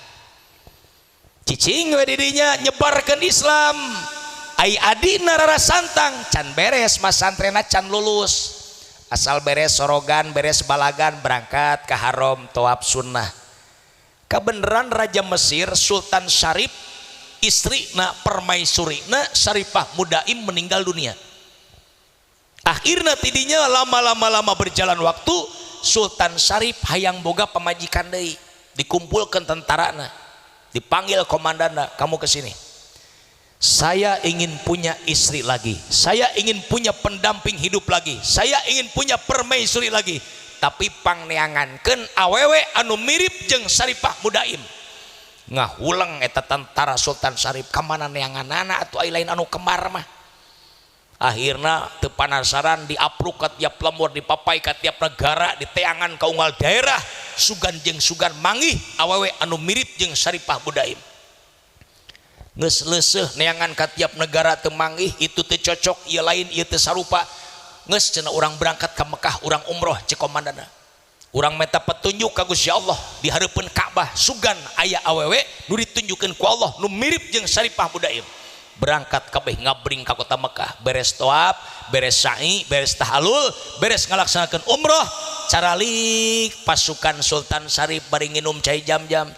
cicing we didinya nyebarkeun Islam ai adina Rara Santang can beres mas santrena can lulus asal beres sorogan beres balagan berangkat ke haram tawaf sunnah kebenaran Raja Mesir Sultan Syarif istrina permaisurina Syarifah Mudaim meninggal dunia akhirnya tidinya lama berjalan waktu Sultan Syarif hayang boga pemajikan deui dikumpulkan tentarana dipanggil komandanna kamu kesini saya ingin punya istri lagi saya ingin punya pendamping hidup lagi saya ingin punya permaisuri lagi tapi pangneangankeun awewe anu mirip jeung Syarifah Mudaim ngahulang eta tentara Sultan Syarif kamana neanganana atuh ai lain anu kembar mah akhirna teu panasaran diapruk ka tiap lemur dipapai ka tiap negara diteangan ka unggal daerah sugan jeung sugan manggih awewe anu mirip jeung Syarifah Mudaim geus leuseuh neangan ka tiap negara teu manggih itu teu cocok ieu lain ieu teu sarupa geus cenah urang berangkat ka Mekah urang umroh cek komandanna urang meta petunjuk ka Gusti Allah di hareupeun Ka'bah sugan aya awewe nu ditunjukkeun ku Allah nu mirip jeung Syarifah Mudaim berangkat kabeh ngabring ka kota Mekah beres tawaf beres sa'i beres tahallul beres ngalaksanakeun umroh caralik pasukan Sultan Syarif bari nginum cai jam-jam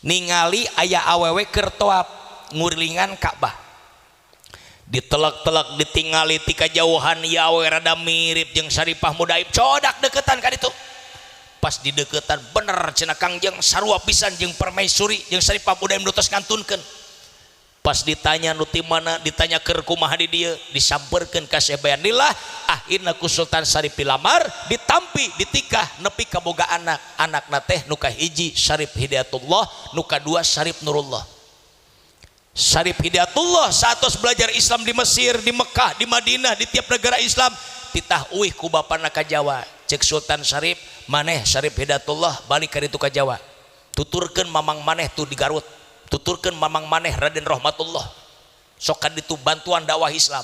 ningali aya awewe keur tawaf ngurilingan Ka'bah ditelak-telak ditingali ti kajauhan ya awewe rada mirip jeung Syarifah Mudaim codak deketan ka ditu pas di deketan bener cenah Kangjeng sarua pisan jeung permaisuri jeung Syarifah Mudaim nutos ngantunkeun pas ditanya nu ti mana ditanya keur kumaha di dieu disampeurkeun ka Syekh Bayanillah akhirna ku Sultan Syarif dilamar ditampi ditikah nepi ka boga anakna teh nu kahiji Syarif Hidayatullah nu kadua Syarif Nurullah Syarif Hidayatullah satos belajar Islam di Mesir di Mekah di Madinah di tiap negara Islam titah uih ku bapana ka Jawa cek Sultan Syarif maneh Syarif Hidayatullah balik ka ditu ka Jawa tuturkeun mamang maneh tuh di Garut tuturkeun mamang maneh Raden Rahmatullah sokan ditu bantuan dakwah Islam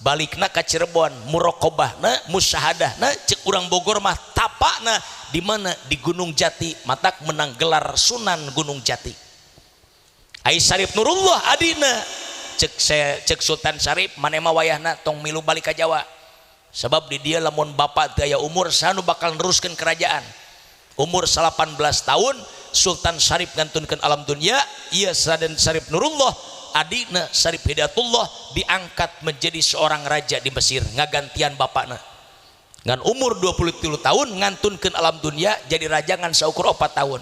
balikna ka Cirebon muraqabahna musyahadahna cek urang Bogor mah tapana di mana di Gunung Jati matak menang gelar Sunan Gunung Jati ai Syarif Nurullah adina cek Sultan Syarif maneh mah wayahna tong milu balik ka Jawa sebab di dia lamun bapak teu aya umur sanu bakal neruskeun kerajaan umur 18 tahun Sultan Syarif ngantunkeun alam dunia ieu Raden Syarif Nurullah adina Syarif Hidayatullah diangkat menjadi seorang raja di Mesir ngagantian bapakna ngan umur 23 tahun ngantunkeun alam dunia jadi raja ngan saukur 4 tahun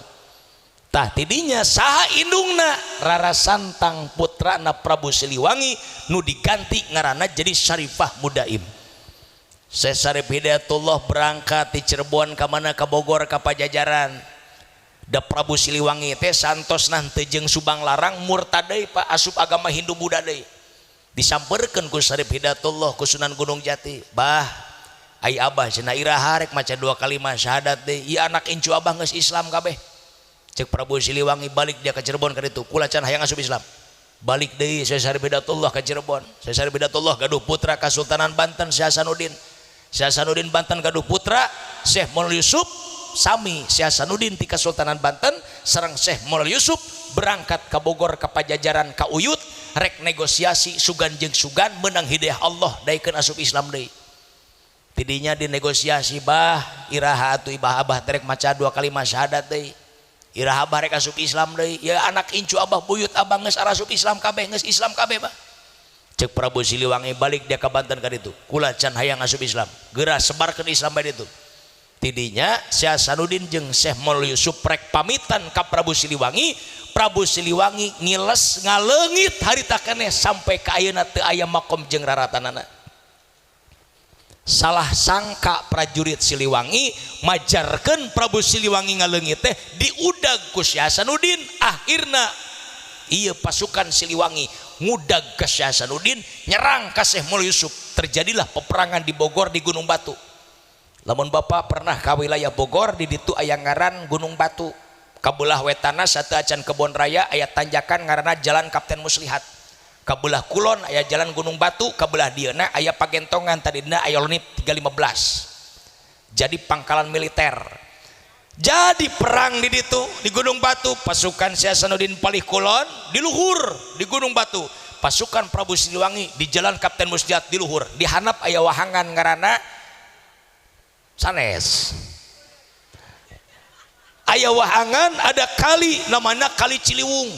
tah tidinya saha indungna Rara Santang putrana Prabu Siliwangi nu diganti ngaranna jadi Syarifah Mudaim Syekh Syarif Hidayatullah berangkat di Cirebon ka mana ka Bogor ka Pajajaran da Prabu Siliwangi teh santosna teu jeung Subang Larang murtad deui Pak asup agama Hindu Buddha deui disampeurkeun ku Syarif Hidayatullah ku Sunan Gunung Jati bah ai abah cenah iraha rek maca 2 kalimat syahadat deui ieu anak incu abah geus Islam kabeh cek Prabu Siliwangi balik dia ke Cirebon ka ditu kula can hayang asup Islam balik deui Syekh Saribidatullah ke Cirebon Syekh Saribidatullah gaduh putra Kasultanan Banten Syekh Hasanuddin Banten gaduh putra Syekh Maulana Yusuf sami Syekh Hasanuddin ti Kasultanan Banten sareng Syekh Maulana Yusuf berangkat ke Bogor ke Pajajaran ka Uyut rek negosiasi sugan jeung sugan menang hidayah Allah daikeun asup Islam deui tidinya dinegosiasi bah iraha atuh ibah abah terek maca 2 kalimat syahadat deui iraha abah rek asup Islam deui ya anak incu abah buyut abah geus asup Islam kabeh geus Islam kabeh bah cek Prabu Siliwangi balik dia ke Banten ka ditu kula can hayang asup Islam geura sebarkeun Islam bae ditu tidinya Syekh Hasanuddin jeung Syekh Maulana Yusuf rek pamitan ka Prabu Siliwangi ngiles ngaleungit harita keneh sampai ka ayeuna teu aya makom jeung raratanana salah sangka prajurit Siliwangi majarkeun Prabu Siliwangi ngaleungit teh diudag ku Syekh Hasanuddin akhirna ieu pasukan Siliwangi ngudag ka Syekh Hasanuddin nyerang ka Syekh Maulana Yusuf terjadilah peperangan di Bogor di Gunung Batu lamun Bapak pernah ka wilayah Bogor di ditu aya ngaran Gunung Batu kabelah wetana satu acan Kebon Raya aya tanjakan ngaranna Jalan Kapten Muslihat kabelah kulon aya Jalan Gunung Batu kabelah dieuna aya pagentongan tadina aya Lonip 315 jadi pangkalan militer jadi perang di ditu di Gunung Batu pasukan Syekh Hasanuddin palih kulon di luhur di Gunung Batu pasukan Prabu Siliwangi di Jalan Kapten Muslihat di luhur di handap aya wahangan ngaranna sanes aya wahangan ada kali namanya Kali Ciliwung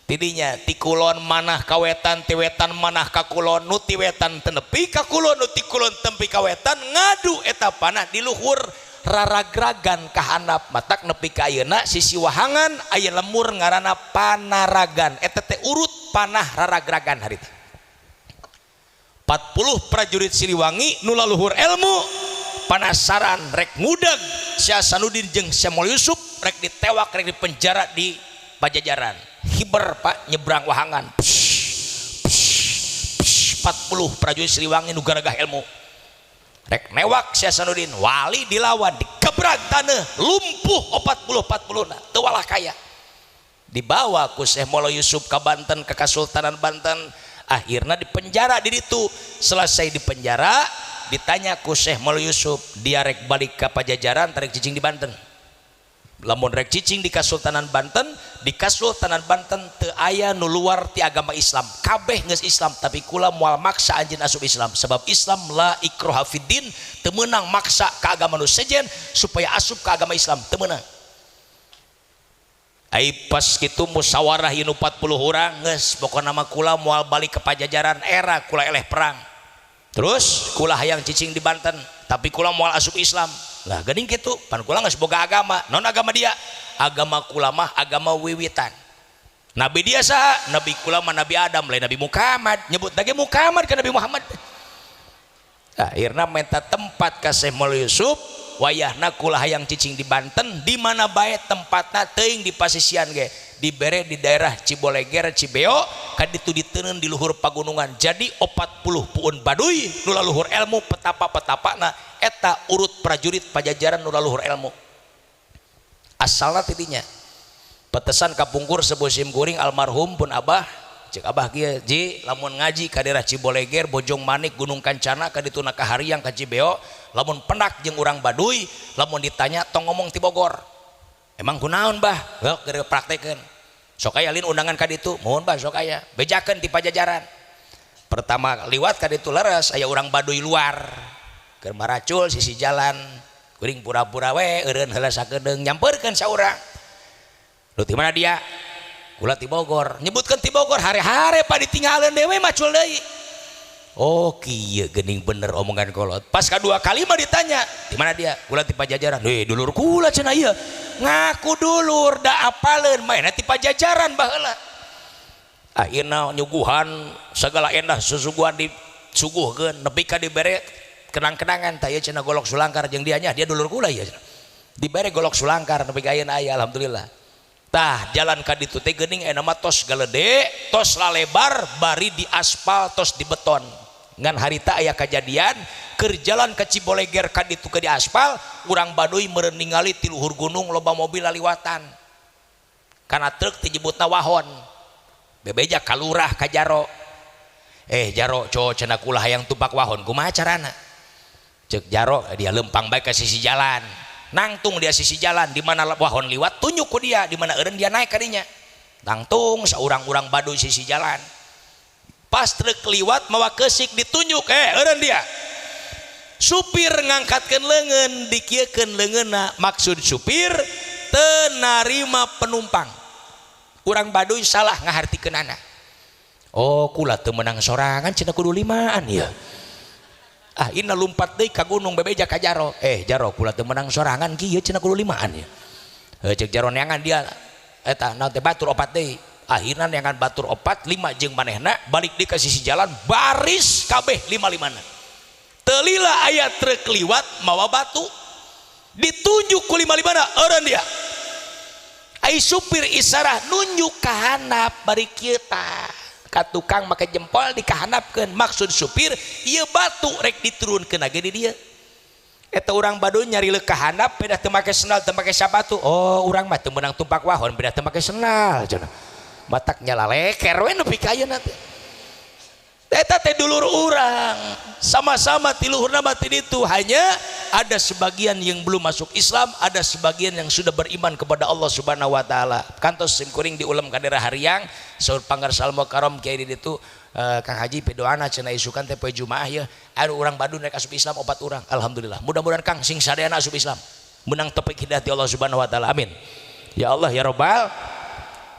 tidinya ti kulon manah kawetan ti wetan manah ka kulon nu ti wetan tenepi ka kulon nu ti kulon tempi ka wetan ngadu eta panah di luhur raragragan ka handap matak nepi ka ayeuna sisi wahangan aya lemur ngaranna Panaragan eta teh urut panah raragragan harita 40 prajurit Siliwangi nu laluhur ilmu panasaran rek ngudag Syekh Hasanuddin jeung Syekh Maulana Yusuf rek ditewak rek dipenjara di Pajajaran hiber Pak nyebrang wahangan 40 prajurit Siliwangi nu garagah ilmu rek newak Syekh Hasanuddin wali dilawan dikebrag taneuh lumpuh 40 na teu walah kaya dibawa ku Syekh Maulana Yusuf ka Banten ke Kasultanan Banten akhirna dipenjara di ditu selesai dipenjara ditanya ku Syekh Maulana Yusuf dia rek balik ke Pajajaran tarik cicing di Banten lamun rek cicing di Kasultanan Banten teu aya nu luar ti agama Islam kabeh geus Islam tapi kula moal maksa anjeun asup Islam sebab Islam la ikraha fiddin teu meunang maksa ka agama nu sejen supaya asup ka agama Islam teu meunang ai pas kitu musyawarah ieu 40 urang geus pokona mah kula moal balik ke Pajajaran era kula eleh perang terus kula hayang cicing di Banten tapi kula moal asup Islam lah geuning kitu pan kula geus boga agama non agama dia agama kula mah agama wiwitan nabi dia saha nabi kula mah Nabi Adam lain Nabi Muhammad nyebut lagi Muhammad ke Nabi Muhammad akhirna minta tempat ka Syekh Maulana Yusuf wayahna kula hayang cicing di Banten di mana bae tempatna teuing di pasisian ge dibere di daerah Ciboleger Cibeo kaditu diteuneun di luhur pagunungan jadi 40 puun baduy nu laluhur ilmu petapa-petapana eta urut prajurit Pajajaran nu laluhur ilmu asalna tidinya petesan kapungkur sebusim kuring almarhum pun abah cek abah kieu ji lamun ngaji ka daerah Ciboleger Bojong Manik Gunung Kancana kaditu na kahariang ka Cibeo lamun penak jeung urang baduy lamun ditanya tong ngomong ti Bogor emang kunaon bah geuk keur praktekeun sok aya lin undangan ka ditu mohon bah sok aya bejakeun ti Pajajaran pertama liwat ka ditu leres aya urang baduy luar keur maracul sisi jalan kuring pura-pura we eureun heula sakedeung nyampeurkeun saurang lu ti mana dia kula ti Bogor nyebutkeun ti Bogor hare-hare pa ditinggalkeun dewe macul deui oh kieu geuning bener omongan kolot pas kadua kali mah ditanya di mana dia kula ti Pajajaran dulur kula cenah ieu ngaku dulur da apaleun maena ti Pajajaran baheula akhirna nyuguhan segala endah susuguhan disuguhkeun nepi ka dibere kenang-kenangan tah ieu cenah golok sulangkar jeung dia nya dia dulur kula ieu dibere golok sulangkar nepi ka ayeuna aya alhamdulillah tah jalan ka ditu teh geuning aya nama tos galede tos lalebar bari di aspal tos di beton ngan harita aya kejadian keur jalan ke Ciboleger ka ditu ke di aspal urang baduy meureun ningali ti luhur gunung loba mobil laliwatan karena truk dijebutna wahon bebeja kalurah ka Jaro Jaro cowok cenah kulah hayang tumpak wahon kumaha carana cek Jaro dia lempang baik ke sisi jalan nangtung dia sisi jalan di mana wahon liwat tunjuk ku dia di mana eureun dia naik kadinya nangtung saurang-urang baduy sisi jalan pas truk liwat mawa keusik ditunjuk eureun dia supir ngangkatkeun leungeun dikieukeun leungeunna maksud supir teu narima penumpang urang baduy salah ngahartikeunana oh kula teu menang sorangan cenah kudu limaan ya ina lumpat deui ka gunung bebeja ka Jaro Jaro kula teu menang sorangan kieu cenah kudu limaan ya cek Jaro neangan dia eta naon teh batur opat deui akhirna neangan batur opat 5 jeung manehna balik deui ka sisi jalan baris kabeh 5-5na teu lila aya truk liwat mawa batu ditunjuk ku 5-5na eureun dia ai supir isarah nunjuk ka handap bari kieu tah ka tukang make jempol dikahandapkeun maksud supir ieu batu rek diturunkeun lagi di dieu eta urang baduy nyari leuk ka handap beda teu make sendal teu make sabatu oh urang mah teu meunang tumpak wahon beda teu make sendal cenah batak nyala leker we nepi ka ayeuna teh eta teh dulur urang sama-sama ti luhurna mah ti ditu hanya ada sebagian yang belum masuk Islam ada sebagian yang sudah beriman kepada Allah Subhanahu wa taala kantos sim kuring di ulam ka daerah Hariang saur Panggarsal Mukarram kiai di ditu Kang Haji pedoana cenah isukan teh poe Jumaah ya anu urang Baduy naik asup Islam 4 urang alhamdulillah mudah-mudahan Kang sing sadayana asup Islam menang topik hidayah ti Allah Subhanahu wa taala amin ya Allah ya Rabbal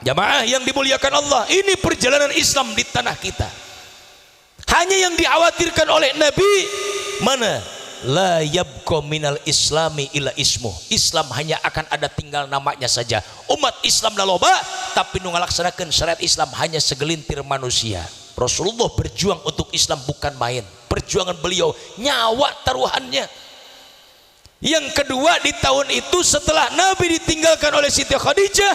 jamaah yang dimuliakan Allah ini perjalanan Islam di tanah kita hanya yang dikhawatirkan oleh Nabi mana la yabqa minal islami illa ismu Islam hanya akan ada tinggal namanya saja umat Islam da loba tapi nu ngalaksanakeun syariat Islam hanya segelintir manusia Rasulullah berjuang untuk Islam bukan main perjuangan beliau nyawa taruhannya yang kedua di tahun itu setelah Nabi ditinggalkan oleh Siti Khadijah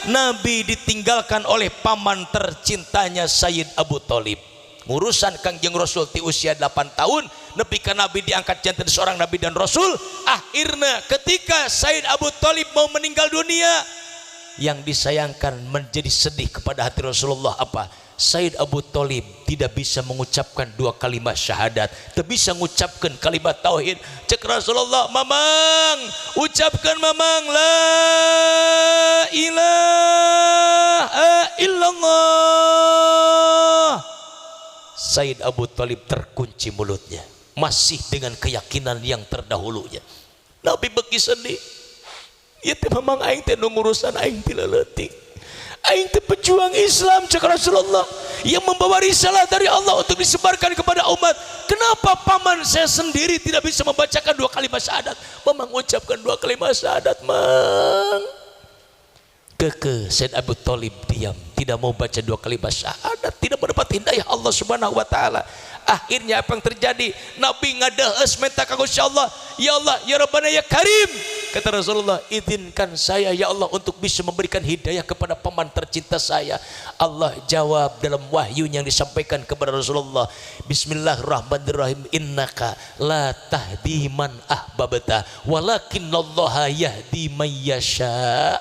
Nabi ditinggalkan oleh paman tercintanya Sayyid Abu Thalib ngurusan Kangjeng Rasul ti usia 8 tahun nepi ka Nabi diangkat janten seorang Nabi dan Rasul akhirnya ketika Sayyid Abu Thalib mau meninggal dunia yang disayangkan menjadi sedih kepada hati Rasulullah apa Sayyid Abu Thalib tidak bisa mengucapkan 2 kalimat syahadat tidak bisa mengucapkan kalimat tauhid cek Rasulullah mamang ucapkan mamang la ilaha illallah Sayyid Abu Thalib terkunci mulutnya masih dengan keyakinan yang terdahulunya Nabi beki sedih ieu teh memang aing teh nu ngurusan aing ti leutik aing teh pejuang Islam cak Rasulullah yang membawa risalah dari Allah untuk disebarkan kepada umat kenapa paman saya sendiri tidak bisa membacakan 2 kalimat syahadat memang ucapkan 2 kalimat syahadat mang keke Sayyid Abu Thalib diam tidak mau baca 2 kalimat syahadat tidak mendapat hidayah Allah Subhanahu wa taala akhirnya apa yang terjadi Nabi ngadaeus minta ka Gusti Allah ya Allah ya Rabbana ya Karim kata Rasulullah izinkan saya ya Allah untuk bisa memberikan hidayah kepada paman tercinta saya Allah jawab dalam wahyu yang disampaikan kepada Rasulullah Bismillahirrahmanirrahim innaka la tahdi man ahbabta walakinallaha yahdi may yasha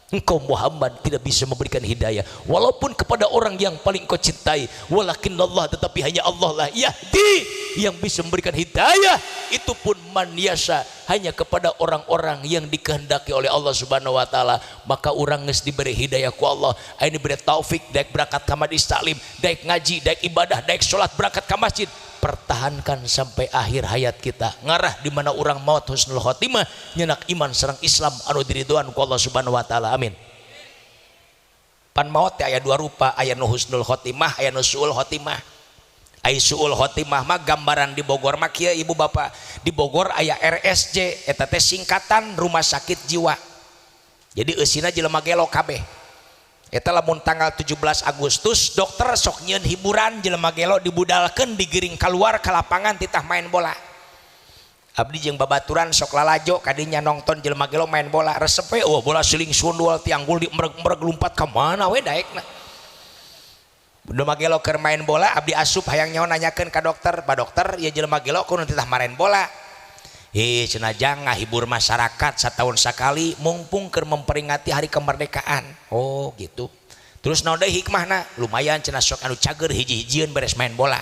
engkau Muhammad tidak bisa memberikan hidayah walaupun kepada orang yang paling kau cintai walakin Allah tetapi hanya Allah lah yahdi yang bisa memberikan hidayah itu pun man yasha hanya kepada orang-orang yang dikehendaki oleh Allah Subhanahu wa taala maka orang geus diberi hidayah ku Allah ini beri taufik daek berangkat ka majlis taklim daek ngaji daek ibadah daek salat berangkat ka masjid pertahankan sampai akhir hayat kita ngarah di mana orang maut husnul khotimah nyenak iman sareng Islam anu diridhoan ku Allah Subhanahu wa taala amin pan maut teh aya 2 rupa aya nu husnul khotimah aya nu suul khotimah ai suul khotimah mah gambaran di Bogor mah kieu ibu bapak di Bogor aya RSJ eta teh singkatan rumah sakit jiwa jadi eusina jelema gelo kabeh eta lamun tanggal 17 Agustus dokter sok nyieun hiburan jelema gelo dibudalkeun digiring keluar ke lapangan titah main bola abdi jeung babaturan sok lalajo kadinya nongton jelema gelo main bola resep we bola siling sundul tianggul di mereg lumpat ka mana we daekna jelema gelo keur main bola abdi asup hayang nyaho nanyakeun ka dokter ba dokter ya jelema gelo kudu titah main bola cenajang ngahibur masyarakat setahun sekali mumpung keur memperingati hari kemerdekaan. Oh gitu. Terus naon deui hikmahna? Lumayan cenah sok anu cager hiji-hijieun beres main bola.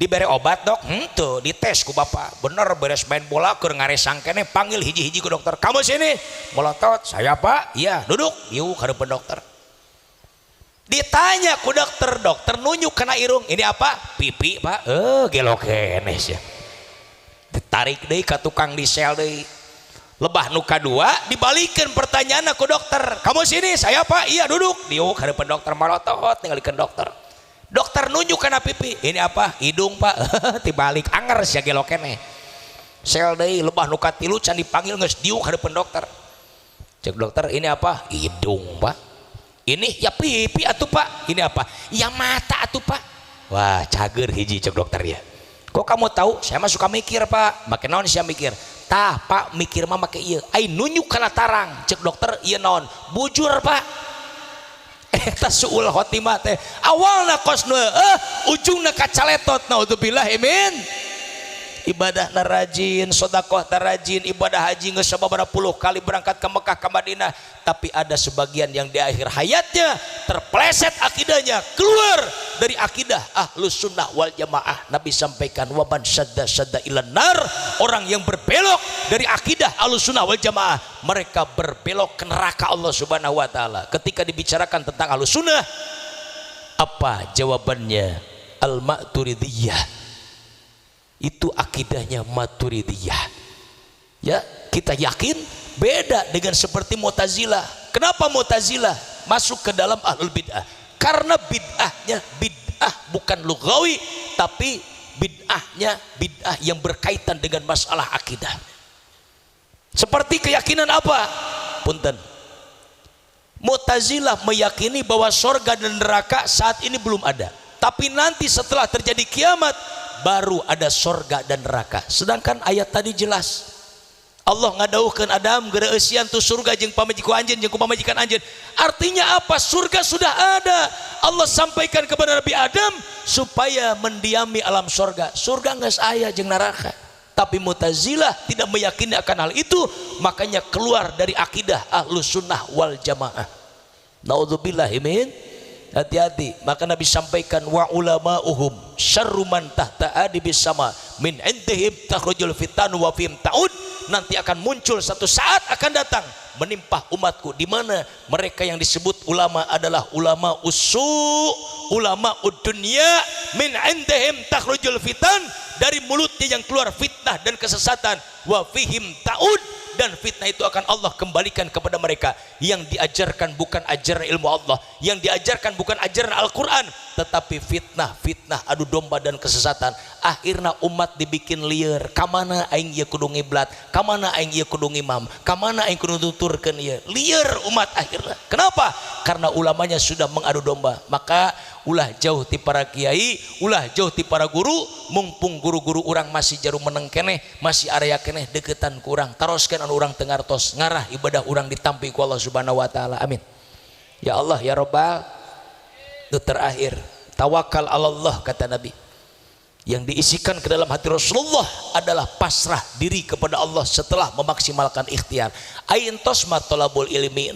Dibere obat dok, tuh dites ku bapak, bener beres main bola keur ngaresang kene, panggil hiji-hiji ku dokter. Kamu sini, melotot. Saya pak, iya duduk, yuk hadeupeun dokter. Ditanya ku dokter, dokter nunjuk kena irung, ini apa? Pipi pak, gelo kene sih. Ditarik deui ka tukang disel deui. Lebah nu kadua dibalikeun pertanyaan ku dokter. Kamu sini, saya pak, iya duduk, yuk hadeupeun dokter, melotot ningalikeun dokter. Dokter nunjuk kena pipi, ini apa? Hidung pak. Tibalik anger sia gelo kene. Sel deui lebah nu katilu can dipanggil geus diuk hadeupeun dokter. Cek dokter, ini apa? Hidung pak. Ini ya pipi atuh pak. Ini apa? Ya mata atuh pak. Wah cager hiji cek dokter ya. Kok kamu tahu? Saya mah suka mikir pak. Make naon sia mikir? Tah pak mikir mah make ieu. Ai nunjuk kana tarang. Cek dokter ieu naon? Bujur pak. Eta suul khotimah teh awalna kosna ujungna kacaletot. Naudzubillah amin. Ibadah rajin, sedekah rajin, ibadah haji geus sababaraha puluh kali berangkat ke Mekah ke Madinah, tapi ada sebagian yang di akhir hayatnya terpeleset akidahnya, keluar dari akidah Ahlus Sunnah wal Jamaah. Nabi sampaikan waman syadda ilan nar, orang yang berbelok dari akidah Ahlus Sunnah wal Jamaah mereka berbelok ke neraka Allah Subhanahu wa taala. Ketika dibicarakan tentang Ahlus Sunnah, apa jawabannya? Al-Maturidiyah. Itu akidahnya Maturidiyah. Ya, kita yakin beda dengan seperti Mu'tazilah. Kenapa Mu'tazilah masuk ke dalam ahlul bid'ah? Karena bid'ahnya bid'ah bukan lughawi, tapi bid'ahnya bid'ah yang berkaitan dengan masalah akidah. Seperti keyakinan apa? Punten. Mu'tazilah meyakini bahwa surga dan neraka saat ini belum ada, tapi nanti setelah terjadi kiamat baru ada surga dan neraka. Sedangkan ayat tadi jelas Allah ngadauhkeun Adam geureusian tu surga jeung pamajiku anjeun jeung ku pamajikan anjeun. Artinya apa? Surga sudah ada. Allah sampaikan kepada Nabi Adam supaya mendiami alam surga. Surga geus aya jeung neraka. Tapi Mu'tazilah tidak meyakini akan hal itu, makanya keluar dari akidah Ahlus Sunnah wal Jamaah. Naudzubillah min. Hati-hati. Maka Nabi sampaikan wa ulama'uhum syarru man tahta adibis sama min indihim takhrujul fitanu wa fihim ta'ud. Nanti akan muncul satu saat akan datang menimpa umatku di mana mereka yang disebut ulama adalah ulama ulama dunia, min indihim takhrujul fitan, dari mulutnya yang keluar fitnah dan kesesatan, wa fihim ta'ud, dan fitnah itu akan Allah kembalikan kepada mereka. Yang diajarkan bukan ajaran ilmu Allah, yang diajarkan bukan ajaran Al-Quran, tetapi fitnah adu domba dan kesesatan. Akhirnya umat dibikin liar. Kamana aing ieu kudu ngiblat, kamana aing ieu kudu ngimam, kamana aing kudu tuturkeun ieu. Liar umat akhirnya. Kenapa? Karena ulamanya sudah mengadu domba. Maka ulah jauh ti para kiai, ulah jauh ti para guru. Mumpung guru-guru orang masih jarum meneng keneh, masih area keneh deketan ku urang, taroskeun anu urang teu ngartos, ngarah ibadah urang ditampi ku Allah Subhanahu wa taala. Amin. Ya Allah ya Rabbal. Itu terakhir, tawakal Allah kata Nabi. Yang diisikan ke dalam hati Rasulullah adalah pasrah diri kepada Allah setelah memaksimalkan ikhtiar. Ain tosma tolabul ilmi,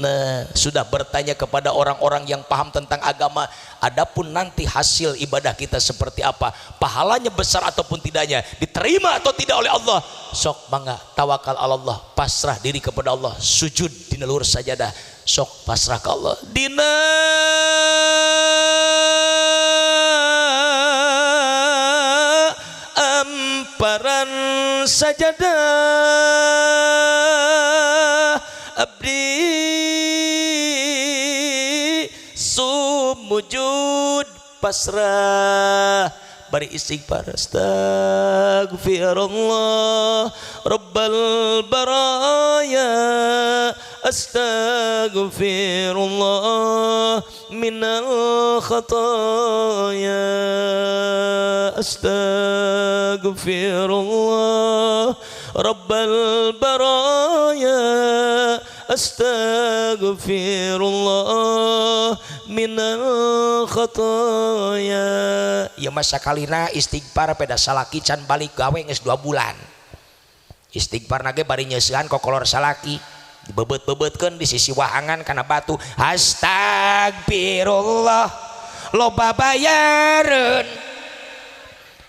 sudah bertanya kepada orang-orang yang paham tentang agama. Adapun nanti hasil ibadah kita seperti apa, pahalanya besar ataupun tidaknya, diterima atau tidak oleh Allah, sok mangga tawakal Allah, pasrah diri kepada Allah, sujud di luhur sajadah, sok pasrah ke Allah. Dina amparan sajadah abdi sumujud pasrah, bari istighfar. Astaghfirullah rabbal baraya, astaghfirullah minal khataya, astaghfirullah rabbal baraya, astaghfirullah minal khataya. Ya masa kalina istighfar peda salaki can balik gawe geus 2 bulan. Istighfar nage bari nyeusehan kokolor salaki dibebet-bebetkeun di sisi wahangan kana batu. Astagfirullah loba bayareun.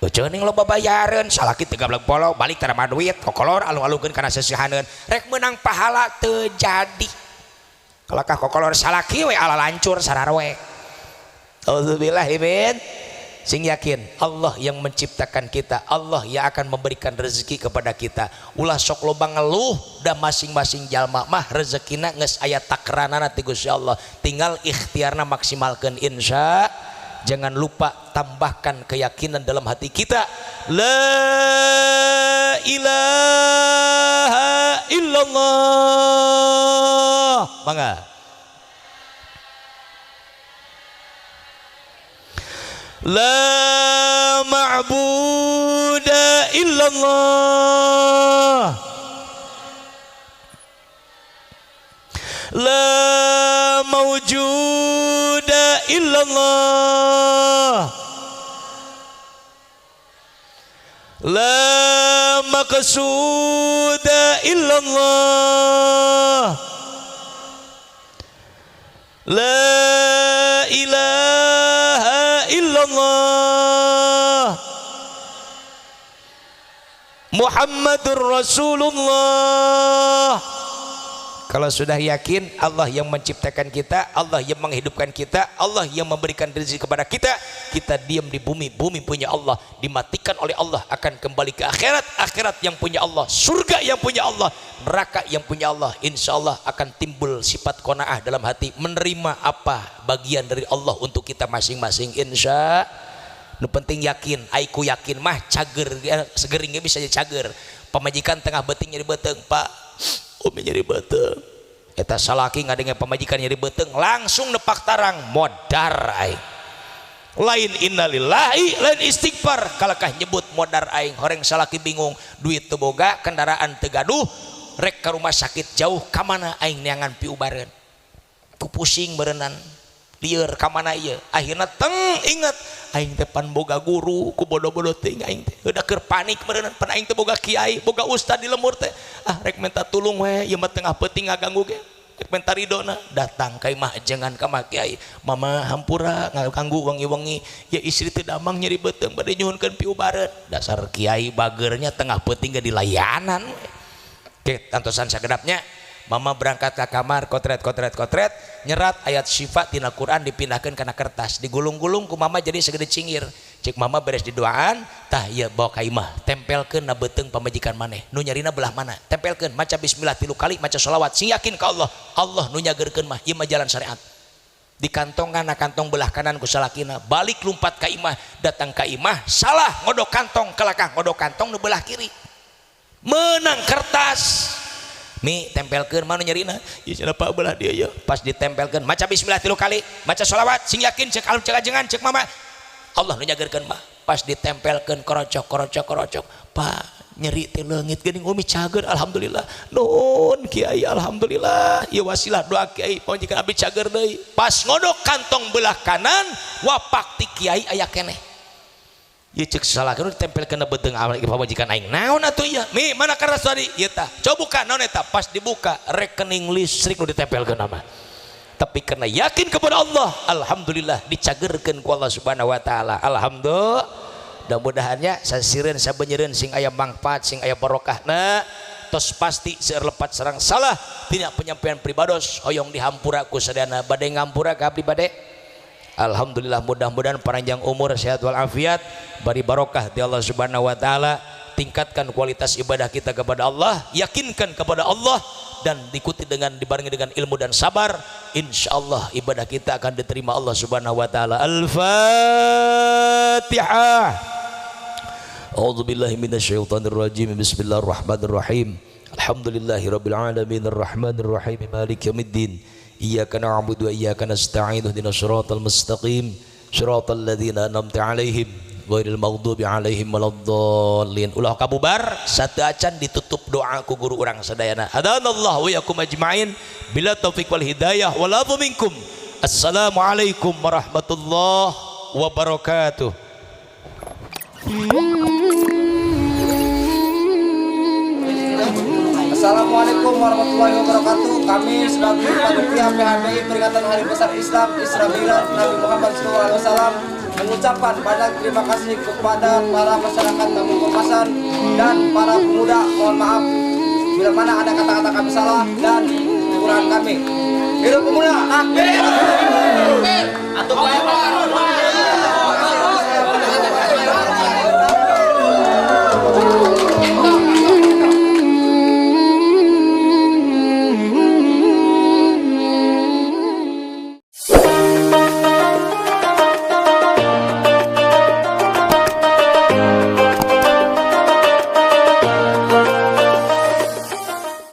Ceuning loba bayareun salaki 13 polo balik tara maduit kokolor alung-alungkeun kana sesihaneun rek meunang pahala teu jadi. Kalakah kokolor salaki we ala lancur sararwe. Auzubillahi min sing yakin Allah yang menciptakan kita, Allah yang akan memberikan rezeki kepada kita. Ulah sok loba ngeluh da masing-masing jalma mah rezekina geus aya takranana ti Gusti Allah, tinggal ikhtiarna maksimalkeun insya. Jangan lupa tambahkan keyakinan dalam hati kita, la ilaha illallah. Mangga la ma'buda illallah, la mawjuda illallah, la maqsuda illallah, la ilaha illallah, Muhammadur Rasulullah. Kalau sudah yakin Allah yang menciptakan kita, Allah yang menghidupkan kita, Allah yang memberikan rezeki kepada kita, kita diam di bumi, bumi punya Allah, dimatikan oleh Allah, akan kembali ke akhirat, akhirat yang punya Allah, surga yang punya Allah, neraka yang punya Allah. Insya Allah akan timbul sifat qanaah dalam hati, menerima apa bagian dari Allah untuk kita masing-masing. Insya nu penting yakin, aiku yakin mah cager segeringnya bisa jadi cager. Pemajikan tengah beting nyeri beteng, Pak umi nyeri beteng, eta salaki ngadenge pemajikan nyeri beteng langsung nepak tarang modar aing. Lain innalillahi lain istighfar, kalakah nyebut modar aing. Horeng salaki bingung, duit teu boga, kendaraan teu gaduh, rek ka rumah sakit jauh, ka mana aing neangan piubareun, ku pusing berenang lieur ka mana ieu. Akhirna teng inget aing teh pan boga guru, ku bodoh-bodoh teuing aing teh udah keur panik berenang, pan aing teh boga kiai, boga ustad di lemur teh, rek minta tulung we ieu mah tengah peuting ngaganggu ge, rek minta ridona. Datang ka imah jengan ka mah kiai, mama hampura ngaganggu wengi-wengi, ya istri teh damang nyeri beuteung bade nyuhunkeun piubareun. Dasar kiai bageurnya tengah peuting ge dilayanan. Oke, tantosan sagedapnya mama berangkat ke kamar, kotret nyerat ayat syifa tina Quran dipindahkan kana kertas, digulung-gulung ku mama jadi segede cingir. Cek mama beres di doaan, tah ieu bawa ka imah, tempelkeun na beuteung pamajikan maneh, nu nyarina belah mana, tempelkeun, maca bismillah 3 kali, maca sholawat, sing yakin ka Allah, Allah nu nyageurkeun mah, ieu mah jalan syariat. Di kantongan na kantong belah kanan ku salakina, balik lumpat ka imah, datang ka imah, salah ngodok kantong, kelakah ngodok kantong nu belah kiri, menang kertas. Mi tempelkeun mana nyarina, ieu cenah Pak belah dia ya. Pas ditempelkeun maca bismillah 3 kali, maca sholawat, sing yakin cek alum cek ajengan cek mama, Allah nu nyageurkeun mah. Pas ditempelkeun korocok, Pak nyeri teh leungit geuning umi cager, alhamdulillah. Nuhun kiai, alhamdulillah. Ieu wasilah doa kiai, pamajikan abdi cager deui. Pas ngodok kantong belah kanan, wapak ti kiai aya keneh. Ieu cek salahkeun ditempelkeun na beuteung pamajikan aing. Naon atuh ieu? Mi mana kertas tadi? Ieu tah. Coba buka naon eta? Pas dibuka rekening listrik nu ditempelkeun nama. Tapi karena yakin kepada Allah, alhamdulillah dicagerkeun ku Allah Subhanahu wa taala. Alhamdulillah. Mudah-mudahannya sasireun sabeunyereun sing aya manfaat, sing aya barokahna, tos pasti seueur lepat sareng salah tina penyampaian pribados hoyong dihampura ku sadayana. Bade ngampura ka abdi bade. Alhamdulillah, mudah-mudahan panjang umur, sehat walafiat, bari barokah di Allah Subhanahu wa taala. Tingkatkan kualitas ibadah kita kepada Allah, yakinkan kepada Allah, dan diikuti dengan dibarengi dengan ilmu dan sabar. Insyaallah ibadah kita akan diterima Allah Subhanahu wa taala. Al-Fatihah. A'udzubillahi minasyaitonirrajim. Bismillahirrahmanirrahim. Alhamdulillahirabbil alamin arrahmanir rahim maliki yaumiddin. Iyyaka na'budu wa iyyaka nasta'in ihdinas siratal mustaqim siratal ladzina an'amta 'alaihim ghairil maghdubi 'alaihim waladdallin. Ulah kabubar satu acan ditutup doa ku guru urang sadayana. Hadanallahu wa yakum ajmain bila taufik wal hidayah wal afu minkum. Assalamualaikum warahmatullahi wabarakatuh. Assalamualaikum warahmatullahi wabarakatuh. Kami sebagai panitia PHBI peringatan Hari Besar Islam Isra Mi'raj Nabi Muhammad SAW mengucapkan banyak terima kasih kepada para masyarakat Kampung Pemasan dan para pemuda. Mohon maaf bila mana ada kata-kata kami salah dan kekurangan kami. Hidup pemuda! Takbir! Atau